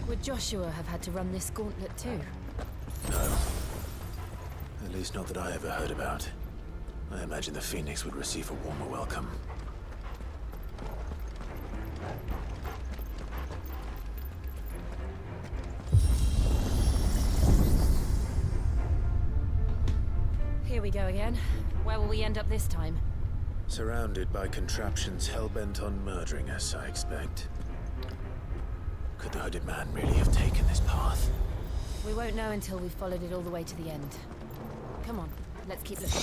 Would Joshua have had to run this gauntlet too? No. At least not that I ever heard about. I imagine the Phoenix would receive a warmer welcome. Here we go again. Where will we end up this time? Surrounded by contraptions hell-bent on murdering us, I expect. Could the hooded man really have taken this path? We won't know until we've followed it all the way to the end. Come on, let's keep looking.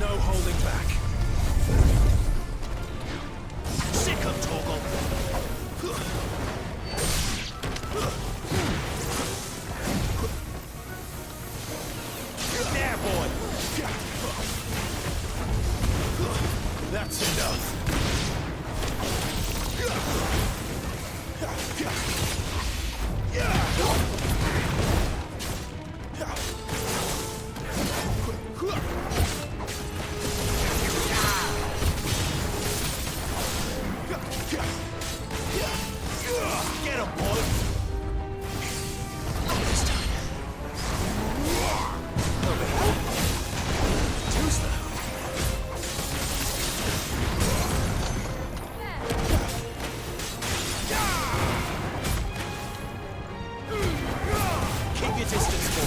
No holding back. Sick of Torgal. There, boy. your distance, boy.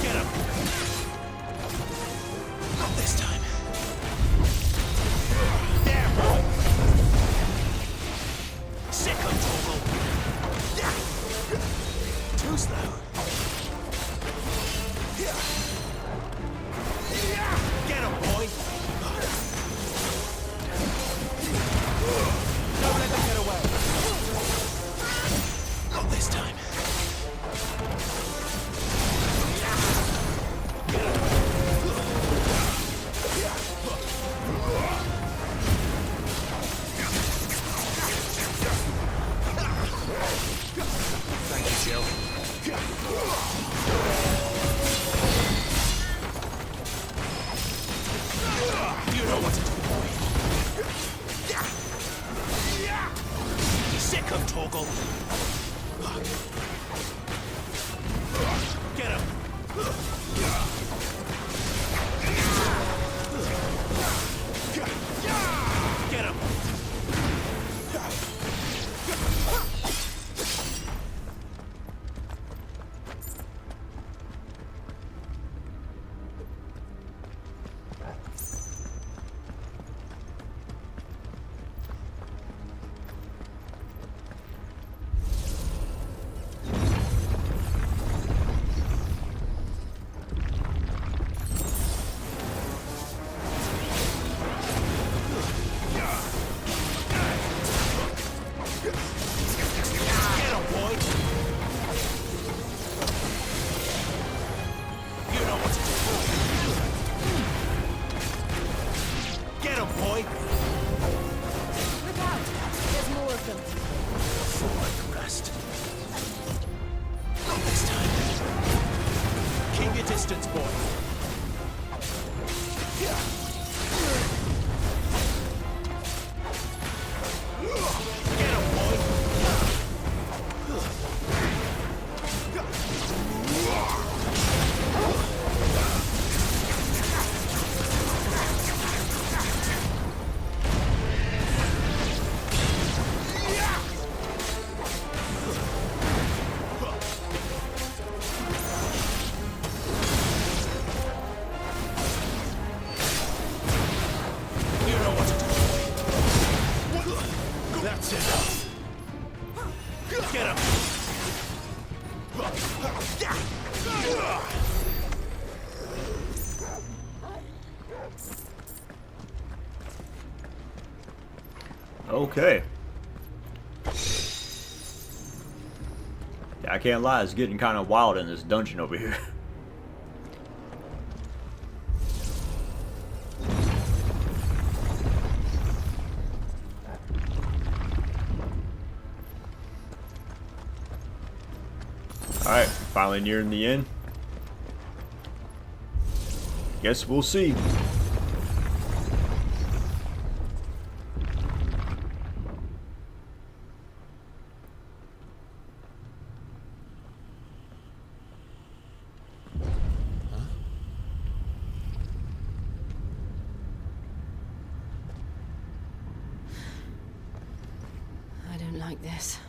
Get him. Not this time. There, boy. Sick of trouble. Too slow. Get him, boy. Don't let them get away. Not this time. Thank you, Jill. You know what to do, boy. Sick of Torgal. Get him. Get him. Distance, boy. Get him, boy. That's it. Get him. Okay. Yeah, I can't lie, it's getting kind of wild in this dungeon over here. Alright, finally nearing the end. Guess we'll see. I don't like this.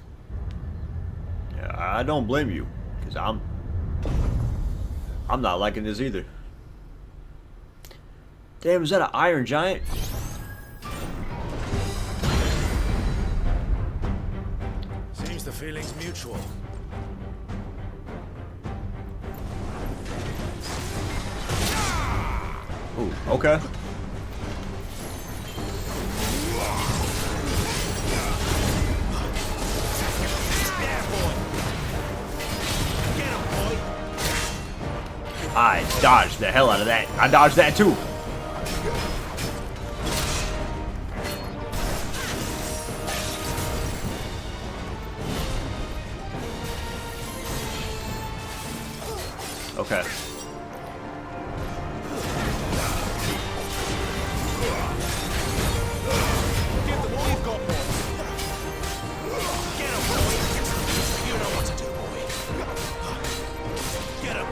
Yeah, I don't blame you, because I'm not liking this either. Damn, is that an iron giant? Seems the feeling's mutual. Ooh, okay. I dodged the hell out of that. I dodged that too. Okay. Give them all you've got, boy. Get him, boy. You know what to do, boy. Get him.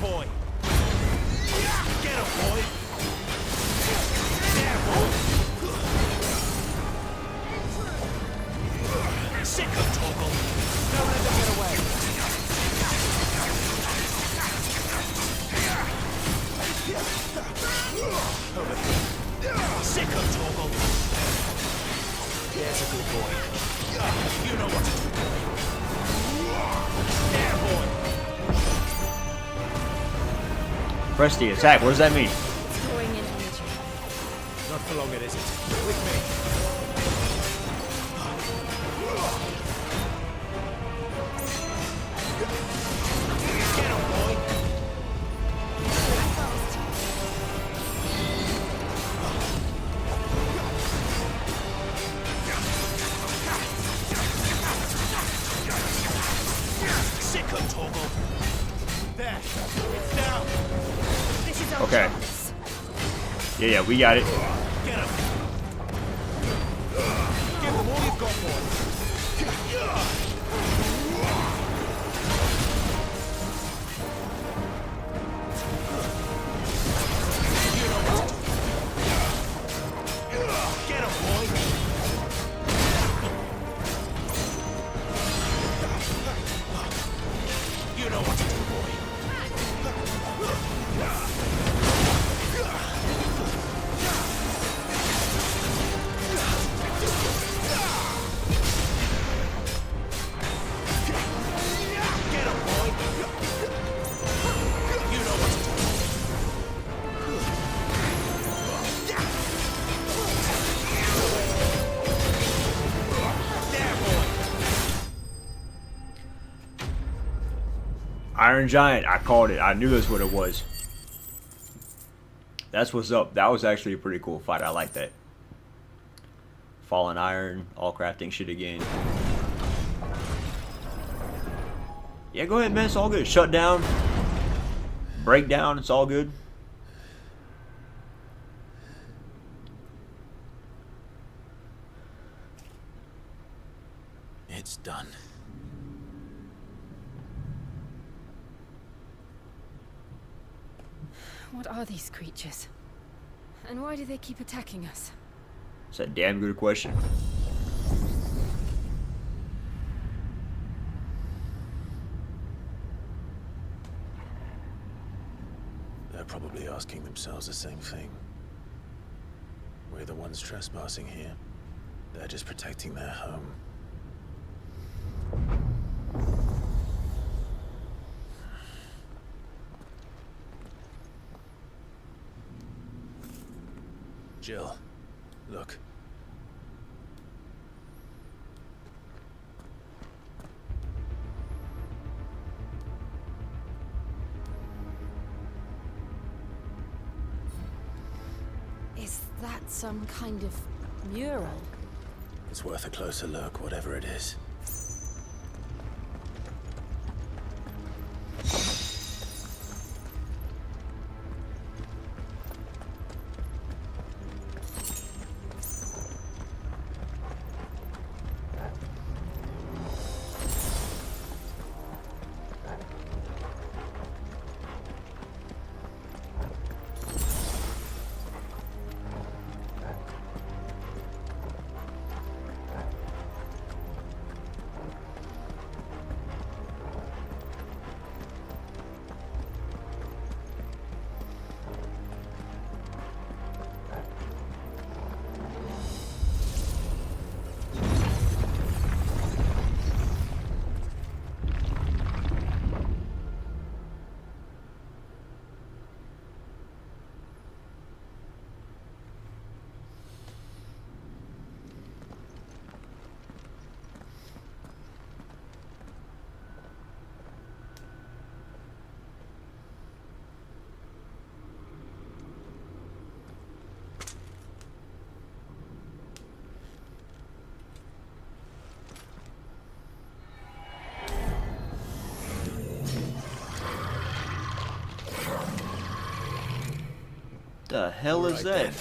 boy. Get him, boy. There, boy. Sick of Toggle. Don't let them get away. Over here. Sick of Toggle. There's a good boy. You know what to do, boy. There, boy. Press the attack. What does that mean? Throwing in energy. Not for long, it isn't. With me. Get him, boy. Sick of Toggle. There. It's down. This is our Okay. chance. Yeah, we got it. Get him. Give him all you've got, boy. You know what to do. Get him, boy. You know what to do, boy. Get him, boy. You know what to do. There, boy. Iron Giant. I called it. I knew that's what it was. That's what's up. That was actually a pretty cool fight. I like that. Fallen Iron. All crafting shit again. Yeah, go ahead, man. It's all good. Shut down. Break down. It's all good. It's done. What are these creatures? And why do they keep attacking us? It's a damn good question. They're probably asking themselves the same thing. We're the ones trespassing here. They're just protecting their home. Jill, look. Is that some kind of mural? It's worth a closer look, whatever it is. The hell is that?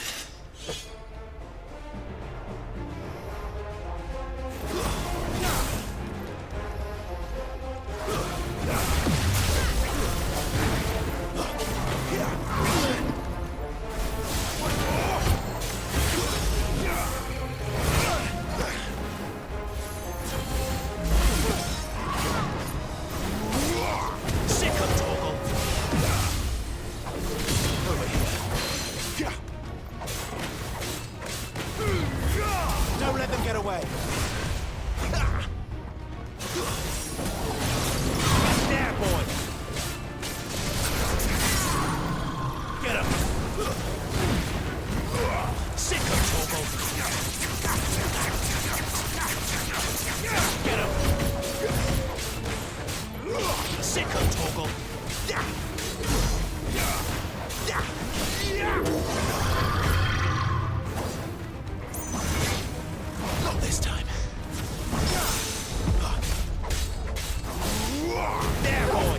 Get him! Sicko Toggle! Not this time. There, boy!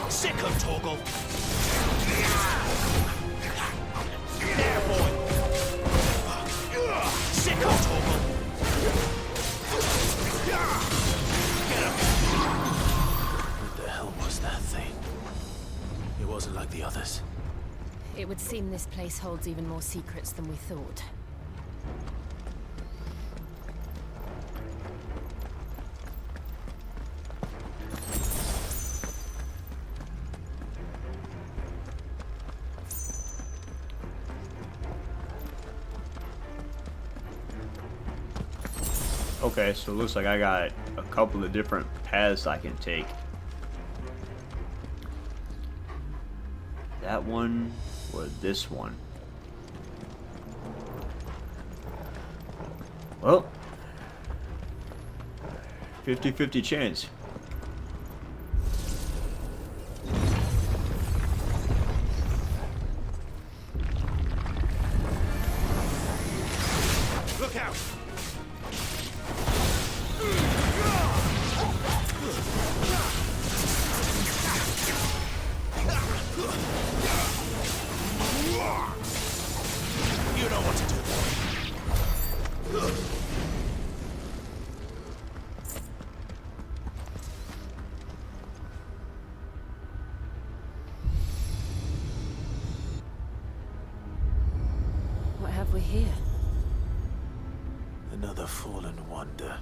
Sicko Toggle! There, boy! Sicko Toggle! Get him! What the hell was that thing? It wasn't like the others. It would seem this place holds even more secrets than we thought. Okay, so it looks like I got a couple of different paths I can take. That one or this one. Well, 50-50 chance. Look out! You know what to do, boy. What have we here? Another fallen wonder.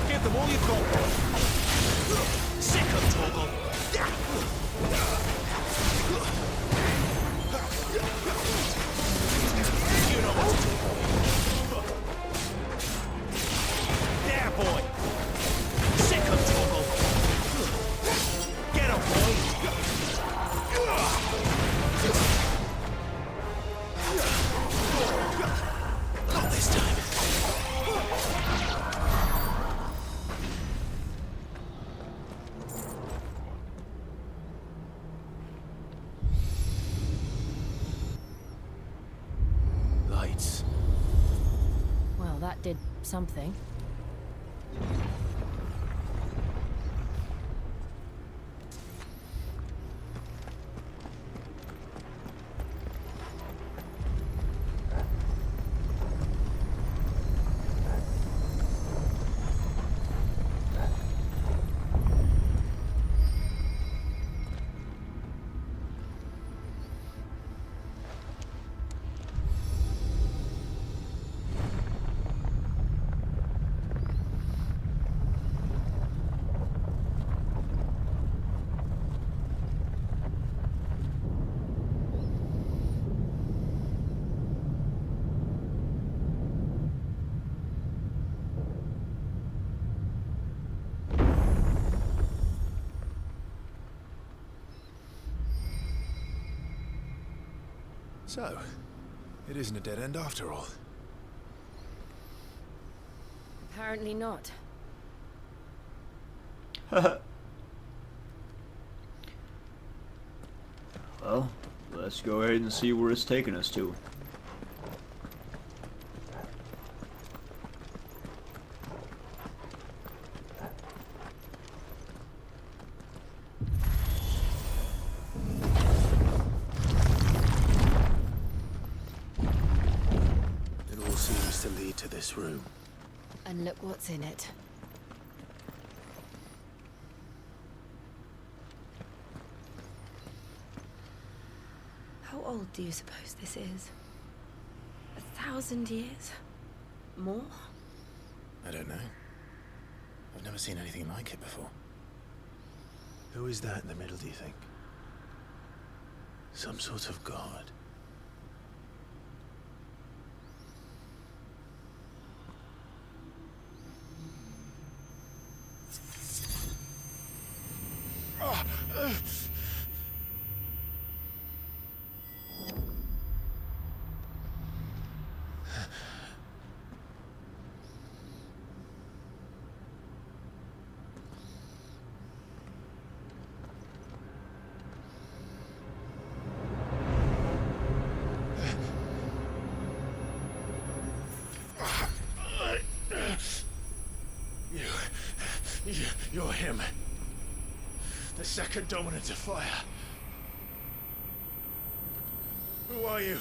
Give them all you've got, boy. Sicko Toggle! You know what to do, boy. There, boy! Sicko Toggle! Get him, boy! Not this time. Lights. Well, that did something. So, it isn't a dead end after all. Apparently not. Well, let's go ahead and see where it's taking us to. seems to lead to this room. And look what's in it. How old do you suppose this is? 1,000 years? More? I don't know. I've never seen anything like it before. Who is that in the middle, do you think? Some sort of god? You're him. The second dominant of fire. Who are you?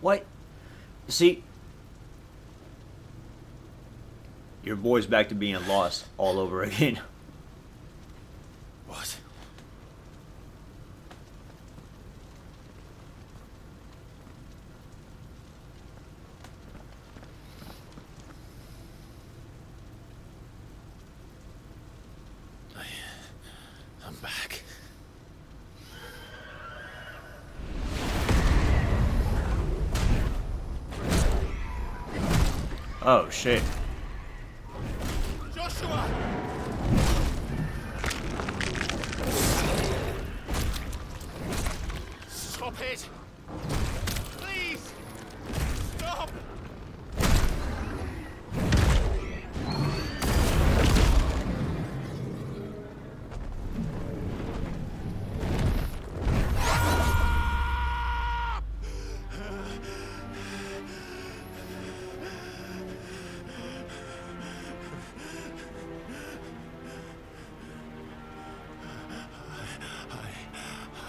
What? See, your boy's back to being lost all over again. What? I'm back. Oh shit. Joshua! Stop it! Please! Stop!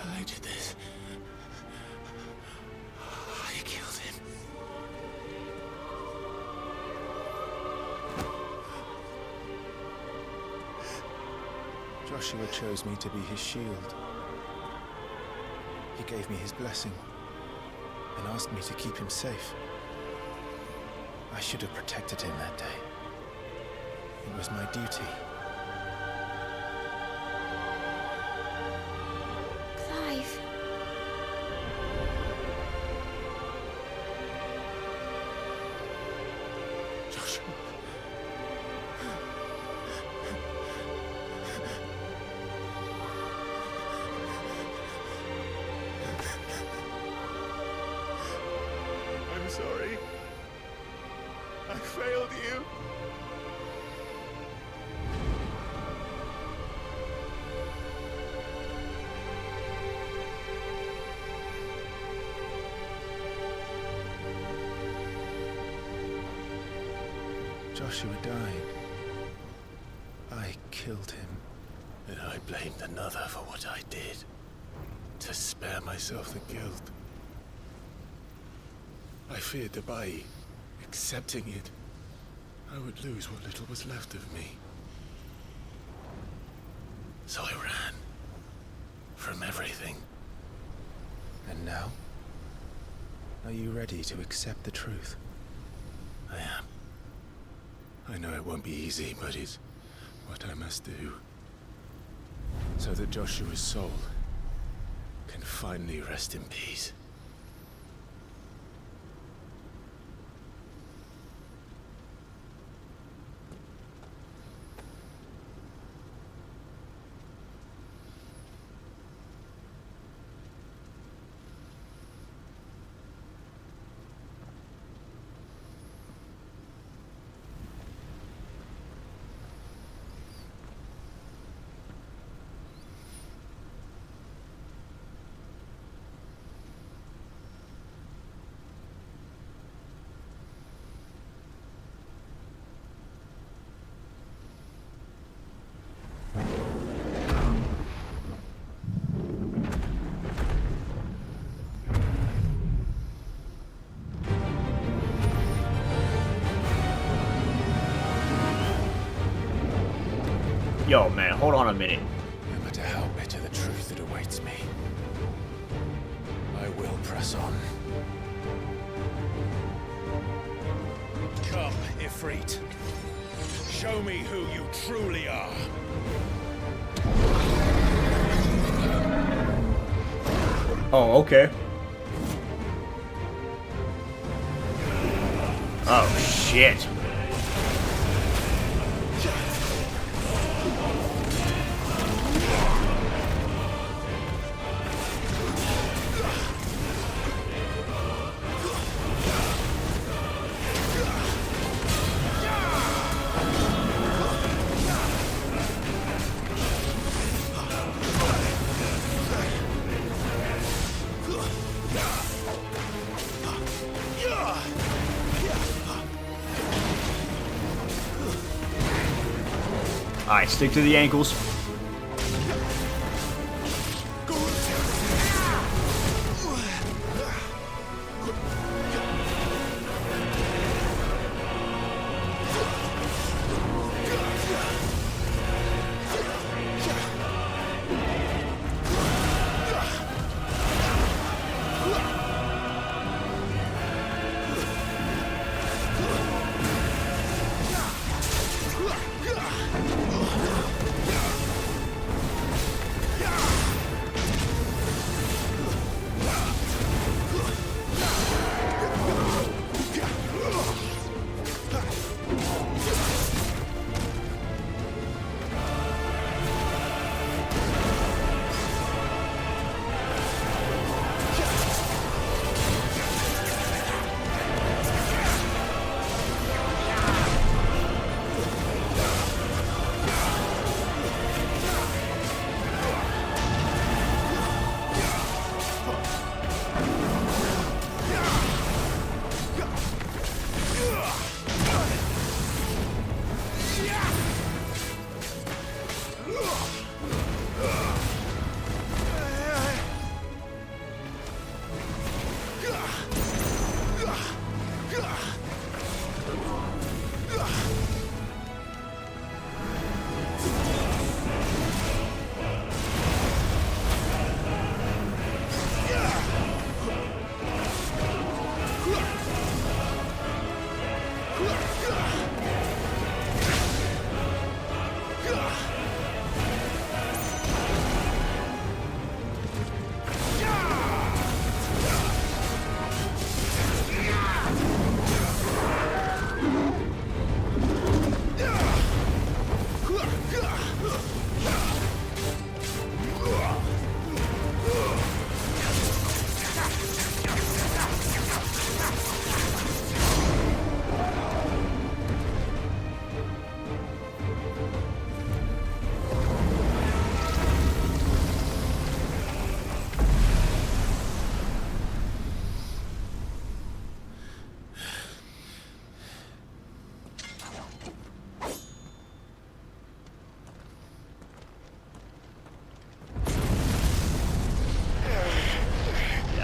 I did this. I killed him. Joshua chose me to be his shield. He gave me his blessing and asked me to keep him safe. I should have protected him that day. It was my duty. Clive. Joshua. I'm sorry. I failed you. Joshua died. I killed him. And I blamed another for what I did. To spare myself the guilt. I feared that by accepting it, I would lose what little was left of me. So I ran. From everything. And now? Are you ready to accept the truth? I am. I know it won't be easy, but it's what I must do. So that Joshua's soul can finally rest in peace. Yo, man, hold on a minute. No matter how bitter the truth that awaits me, I will press on. Come, Ifrit. Show me who you truly are. Oh, okay. Oh, shit. Alright, stick to the ankles.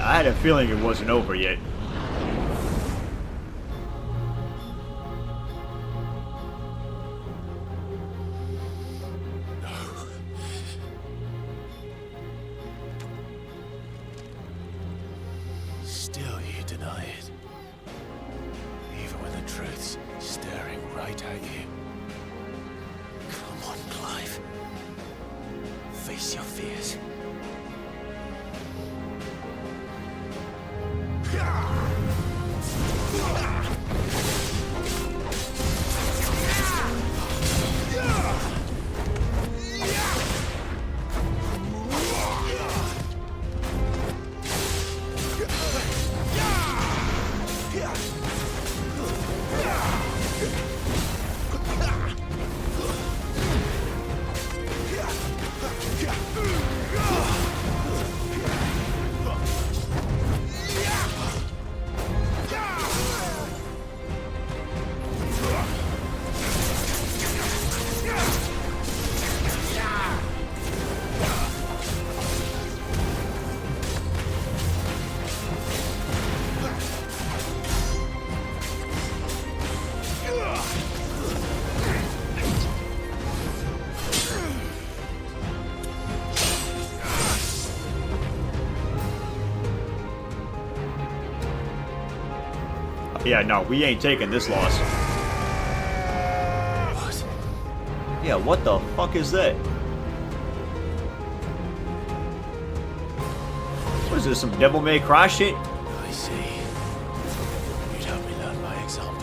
I had a feeling it wasn't over yet. Still you deny it. Even when the truth's staring right at you. Come on, Clive. Face your fears. Yeah! Yeah, no, we ain't taking this loss. What? Yeah, what the fuck is that? What is this, some Devil May Cry shit? I see. You'd help me learn by example.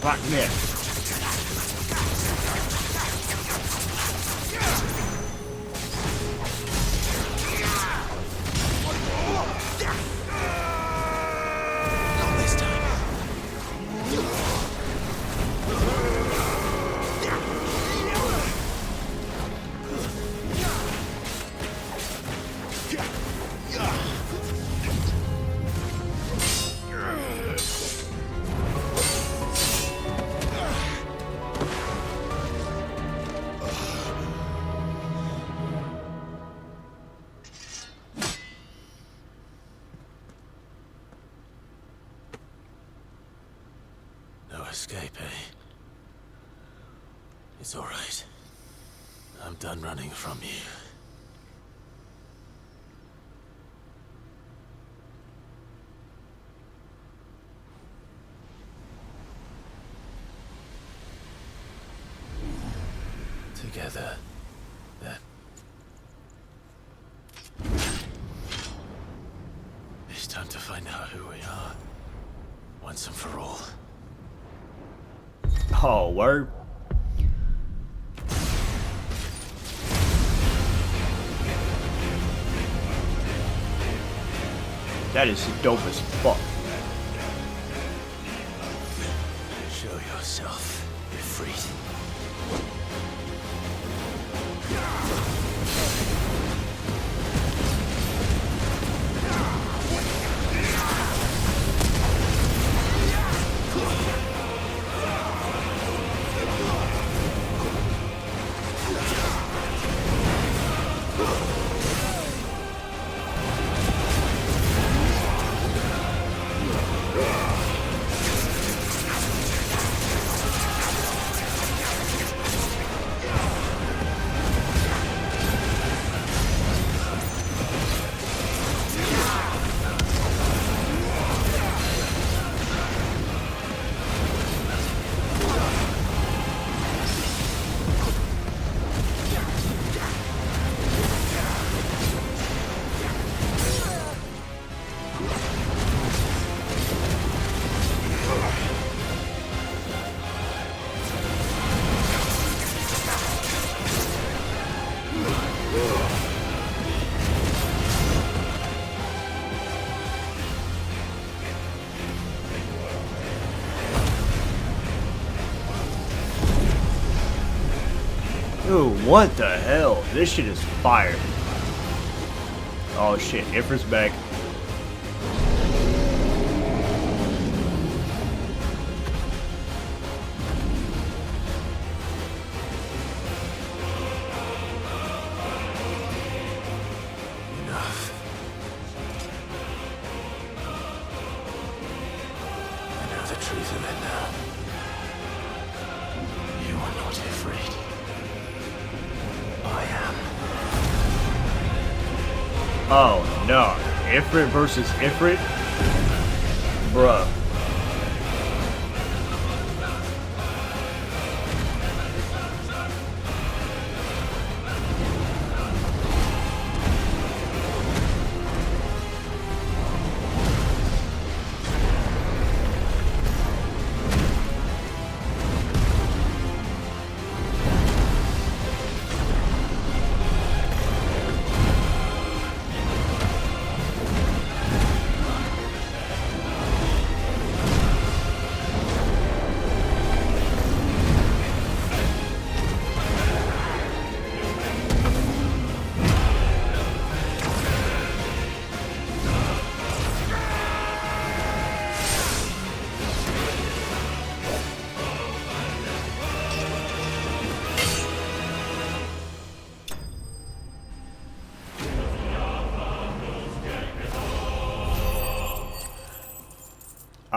Black Myth. Not this time. No escape, eh? It's all right. I'm done running from you. Together, then. It's time to find out who we are, once and for all. Oh, word. That is dope as fuck. Show yourself, Ifrit. Dude, what the hell? This shit is fire. Oh shit, Ifrit's back. Oh no, Ifrit versus Ifrit? Bruh.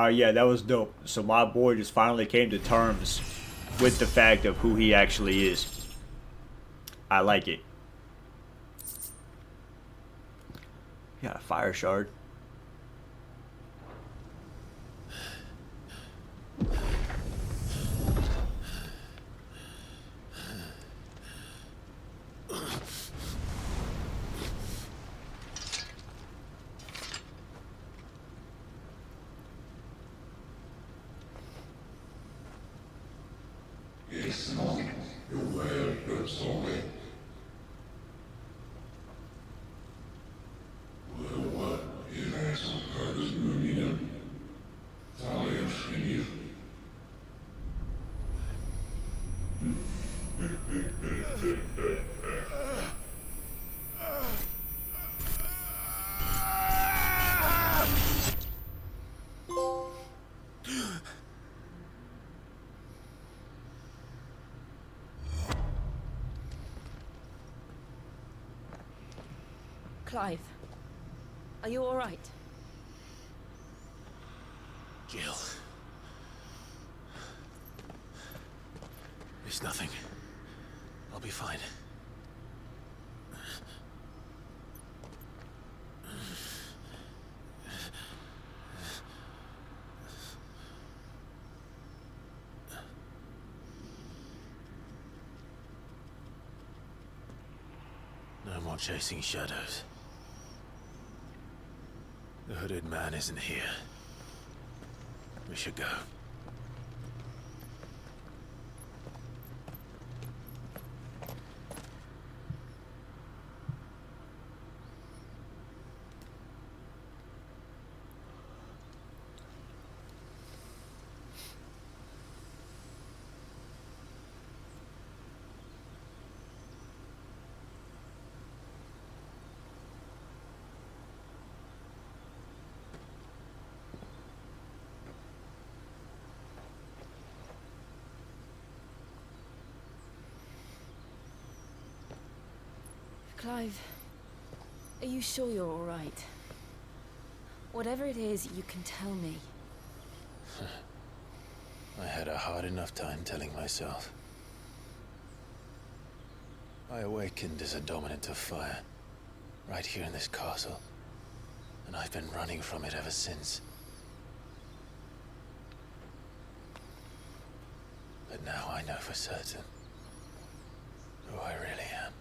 Yeah, that was dope. So my boy just finally came to terms with the fact of who he actually is. I like it. Yeah, fire shard. Clive, are you all right? Jill. It's nothing. I'll be fine. No more chasing shadows. The hooded man isn't here. We should go. Clive, are you sure you're all right? Whatever it is, you can tell me. I had a hard enough time telling myself. I awakened as a dominant of fire, right here in this castle, and I've been running from it ever since. But now I know for certain who I really am.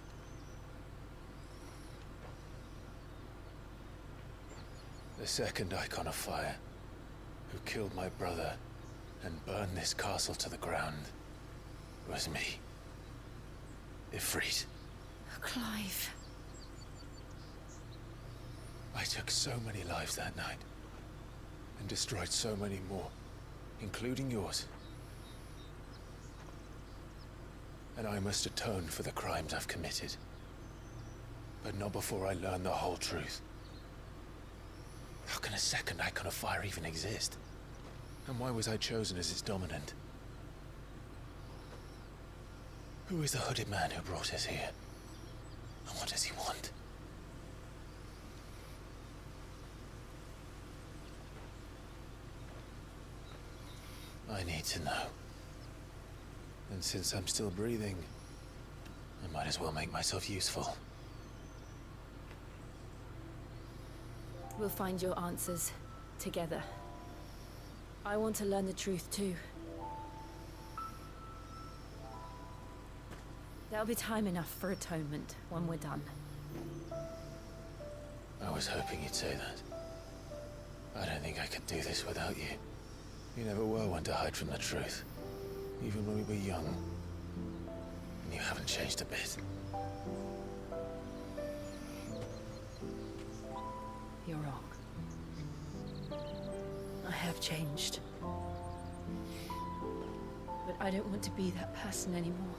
The second icon of fire, who killed my brother and burned this castle to the ground, was me. Ifrit. Clive. I took so many lives that night, and destroyed so many more, including yours. and I must atone for the crimes I've committed. But not before I learn the whole truth. How can a second icon of fire even exist? And why was I chosen as its dominant? Who is the hooded man who brought us here? And what does he want? I need to know. And since I'm still breathing, I might as well make myself useful. We'll find your answers together. I want to learn the truth too. There'll be time enough for atonement when we're done. I was hoping you'd say that. I don't think I could do this without you. You never were one to hide from the truth, even when we were young. And you haven't changed a bit. You're wrong. I have changed. But I don't want to be that person anymore.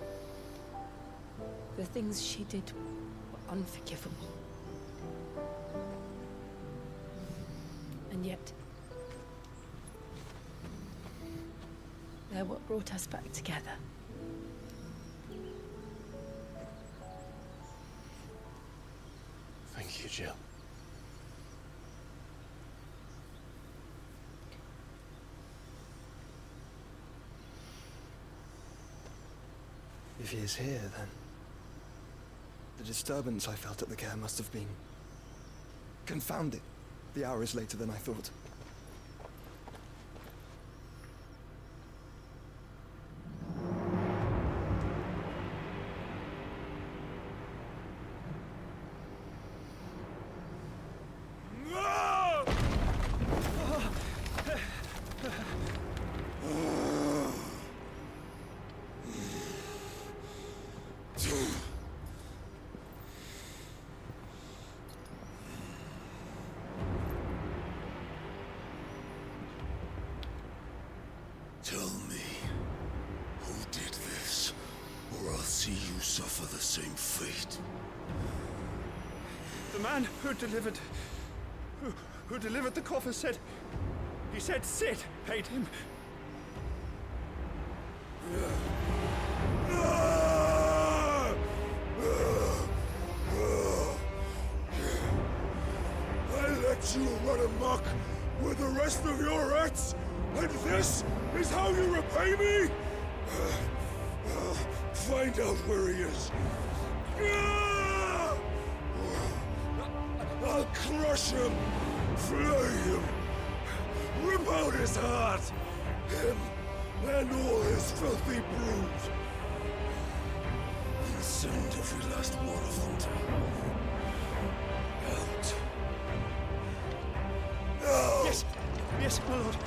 The things she did were unforgivable. And yet, they're what brought us back together. Thank you, Jill. If he is here, then the disturbance I felt at the care must have been confounded. The hour is later than I thought. Tell me, who did this, or I'll see you suffer the same fate. The man who delivered the coffer said... He said Sid paid him. I let you run amok with the rest of your rats, and this is how you repay me? Find out where he is. I'll crush him, flay him, rip out his heart, him and all his filthy brood, and send every last one of them to hell. Out. Now! Yes, yes, my lord.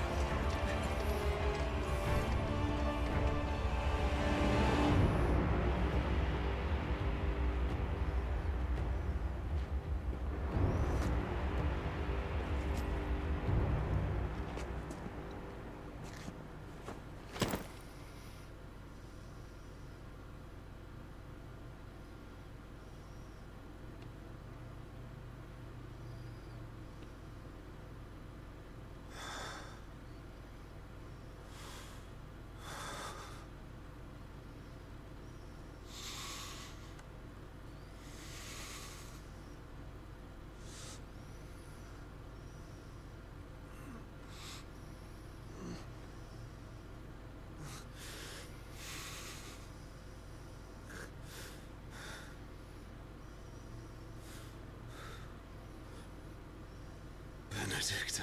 Benedicta.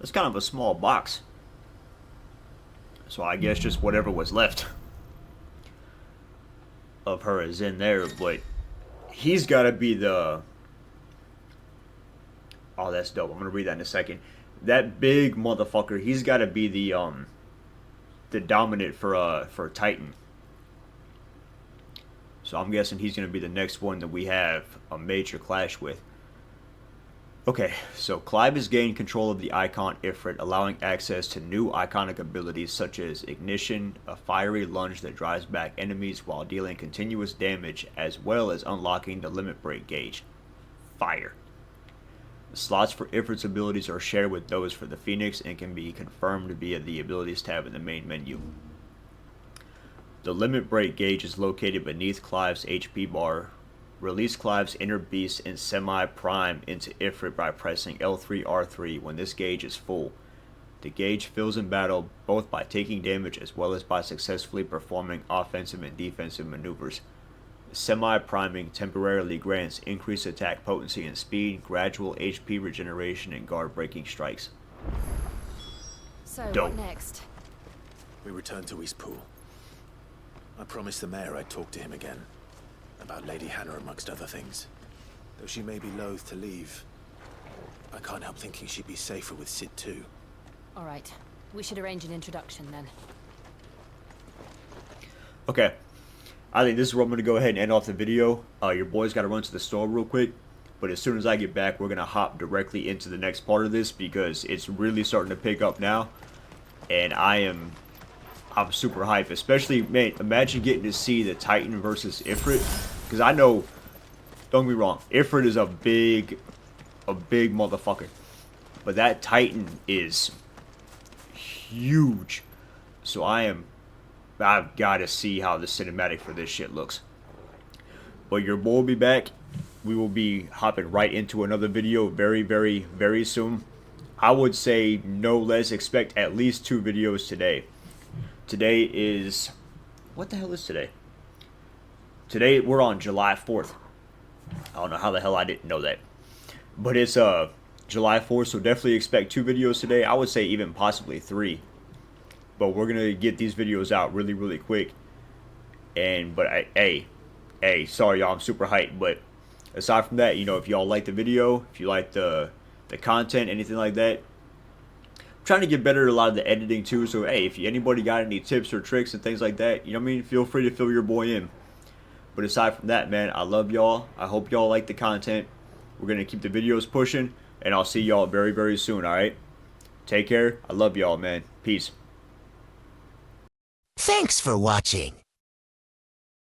It's kind of a small box. So I guess just whatever was left of her is in there, but he's got to be the... Oh, that's dope. I'm going to read that in a second. That big motherfucker, he's got to be the dominant for Titan. So I'm guessing he's going to be the next one that we have a major clash with. Okay, so Clive has gained control of the Icon Ifrit, allowing access to new iconic abilities such as Ignition, a fiery lunge that drives back enemies while dealing continuous damage, as well as unlocking the Limit Break gauge. Fire. The slots for Ifrit's abilities are shared with those for the Phoenix and can be confirmed via the Abilities tab in the main menu. The Limit Break gauge is located beneath Clive's HP bar. Release Clive's Inner Beast and Semi-Prime into Ifrit by pressing L3-R3 when this gauge is full. The gauge fills in battle both by taking damage as well as by successfully performing offensive and defensive maneuvers. Semi-priming temporarily grants increased attack potency and speed, gradual HP regeneration, and guard-breaking strikes. So, Dope. what next? We return to Eastpool. I promised the mayor I'd talk to him again. About Lady Hannah amongst other things. Though she may be loath to leave, I can't help thinking she'd be safer with Sid too. Alright, we should arrange an introduction then. Okay, I think this is where I'm going to go ahead and end off the video. Your boy's got to run to the store real quick, but as soon as I get back, we're going to hop directly into the next part of this because it's really starting to pick up now, and I'm super hyped, especially, man, imagine getting to see the Titan versus Ifrit, because I know, don't get me wrong, Ifrit is a big motherfucker, but that Titan is huge, so I've got to see how the cinematic for this shit looks. But your boy will be back. We will be hopping right into another video very, very, very soon. I would say no less, expect at least 2 videos today. Today is, what the hell is today? Today we're on July 4th. I don't know how the hell I didn't know that. But it's July 4th, so definitely expect 2 videos today. I would say even possibly 3. But we're gonna get these videos out really, really quick. Hey, sorry y'all, I'm super hyped. But aside from that, you know, if y'all like the video, if you like the content, anything like that, trying to get better at a lot of the editing too, so hey, if anybody got any tips or tricks and things like that, you know what I mean, feel free to fill your boy in. But aside from that, man, I love y'all. I hope y'all like the content. We're gonna keep the videos pushing, and I'll see y'all very, very soon. All right, take care. I love y'all, man. Peace. Thanks for watching.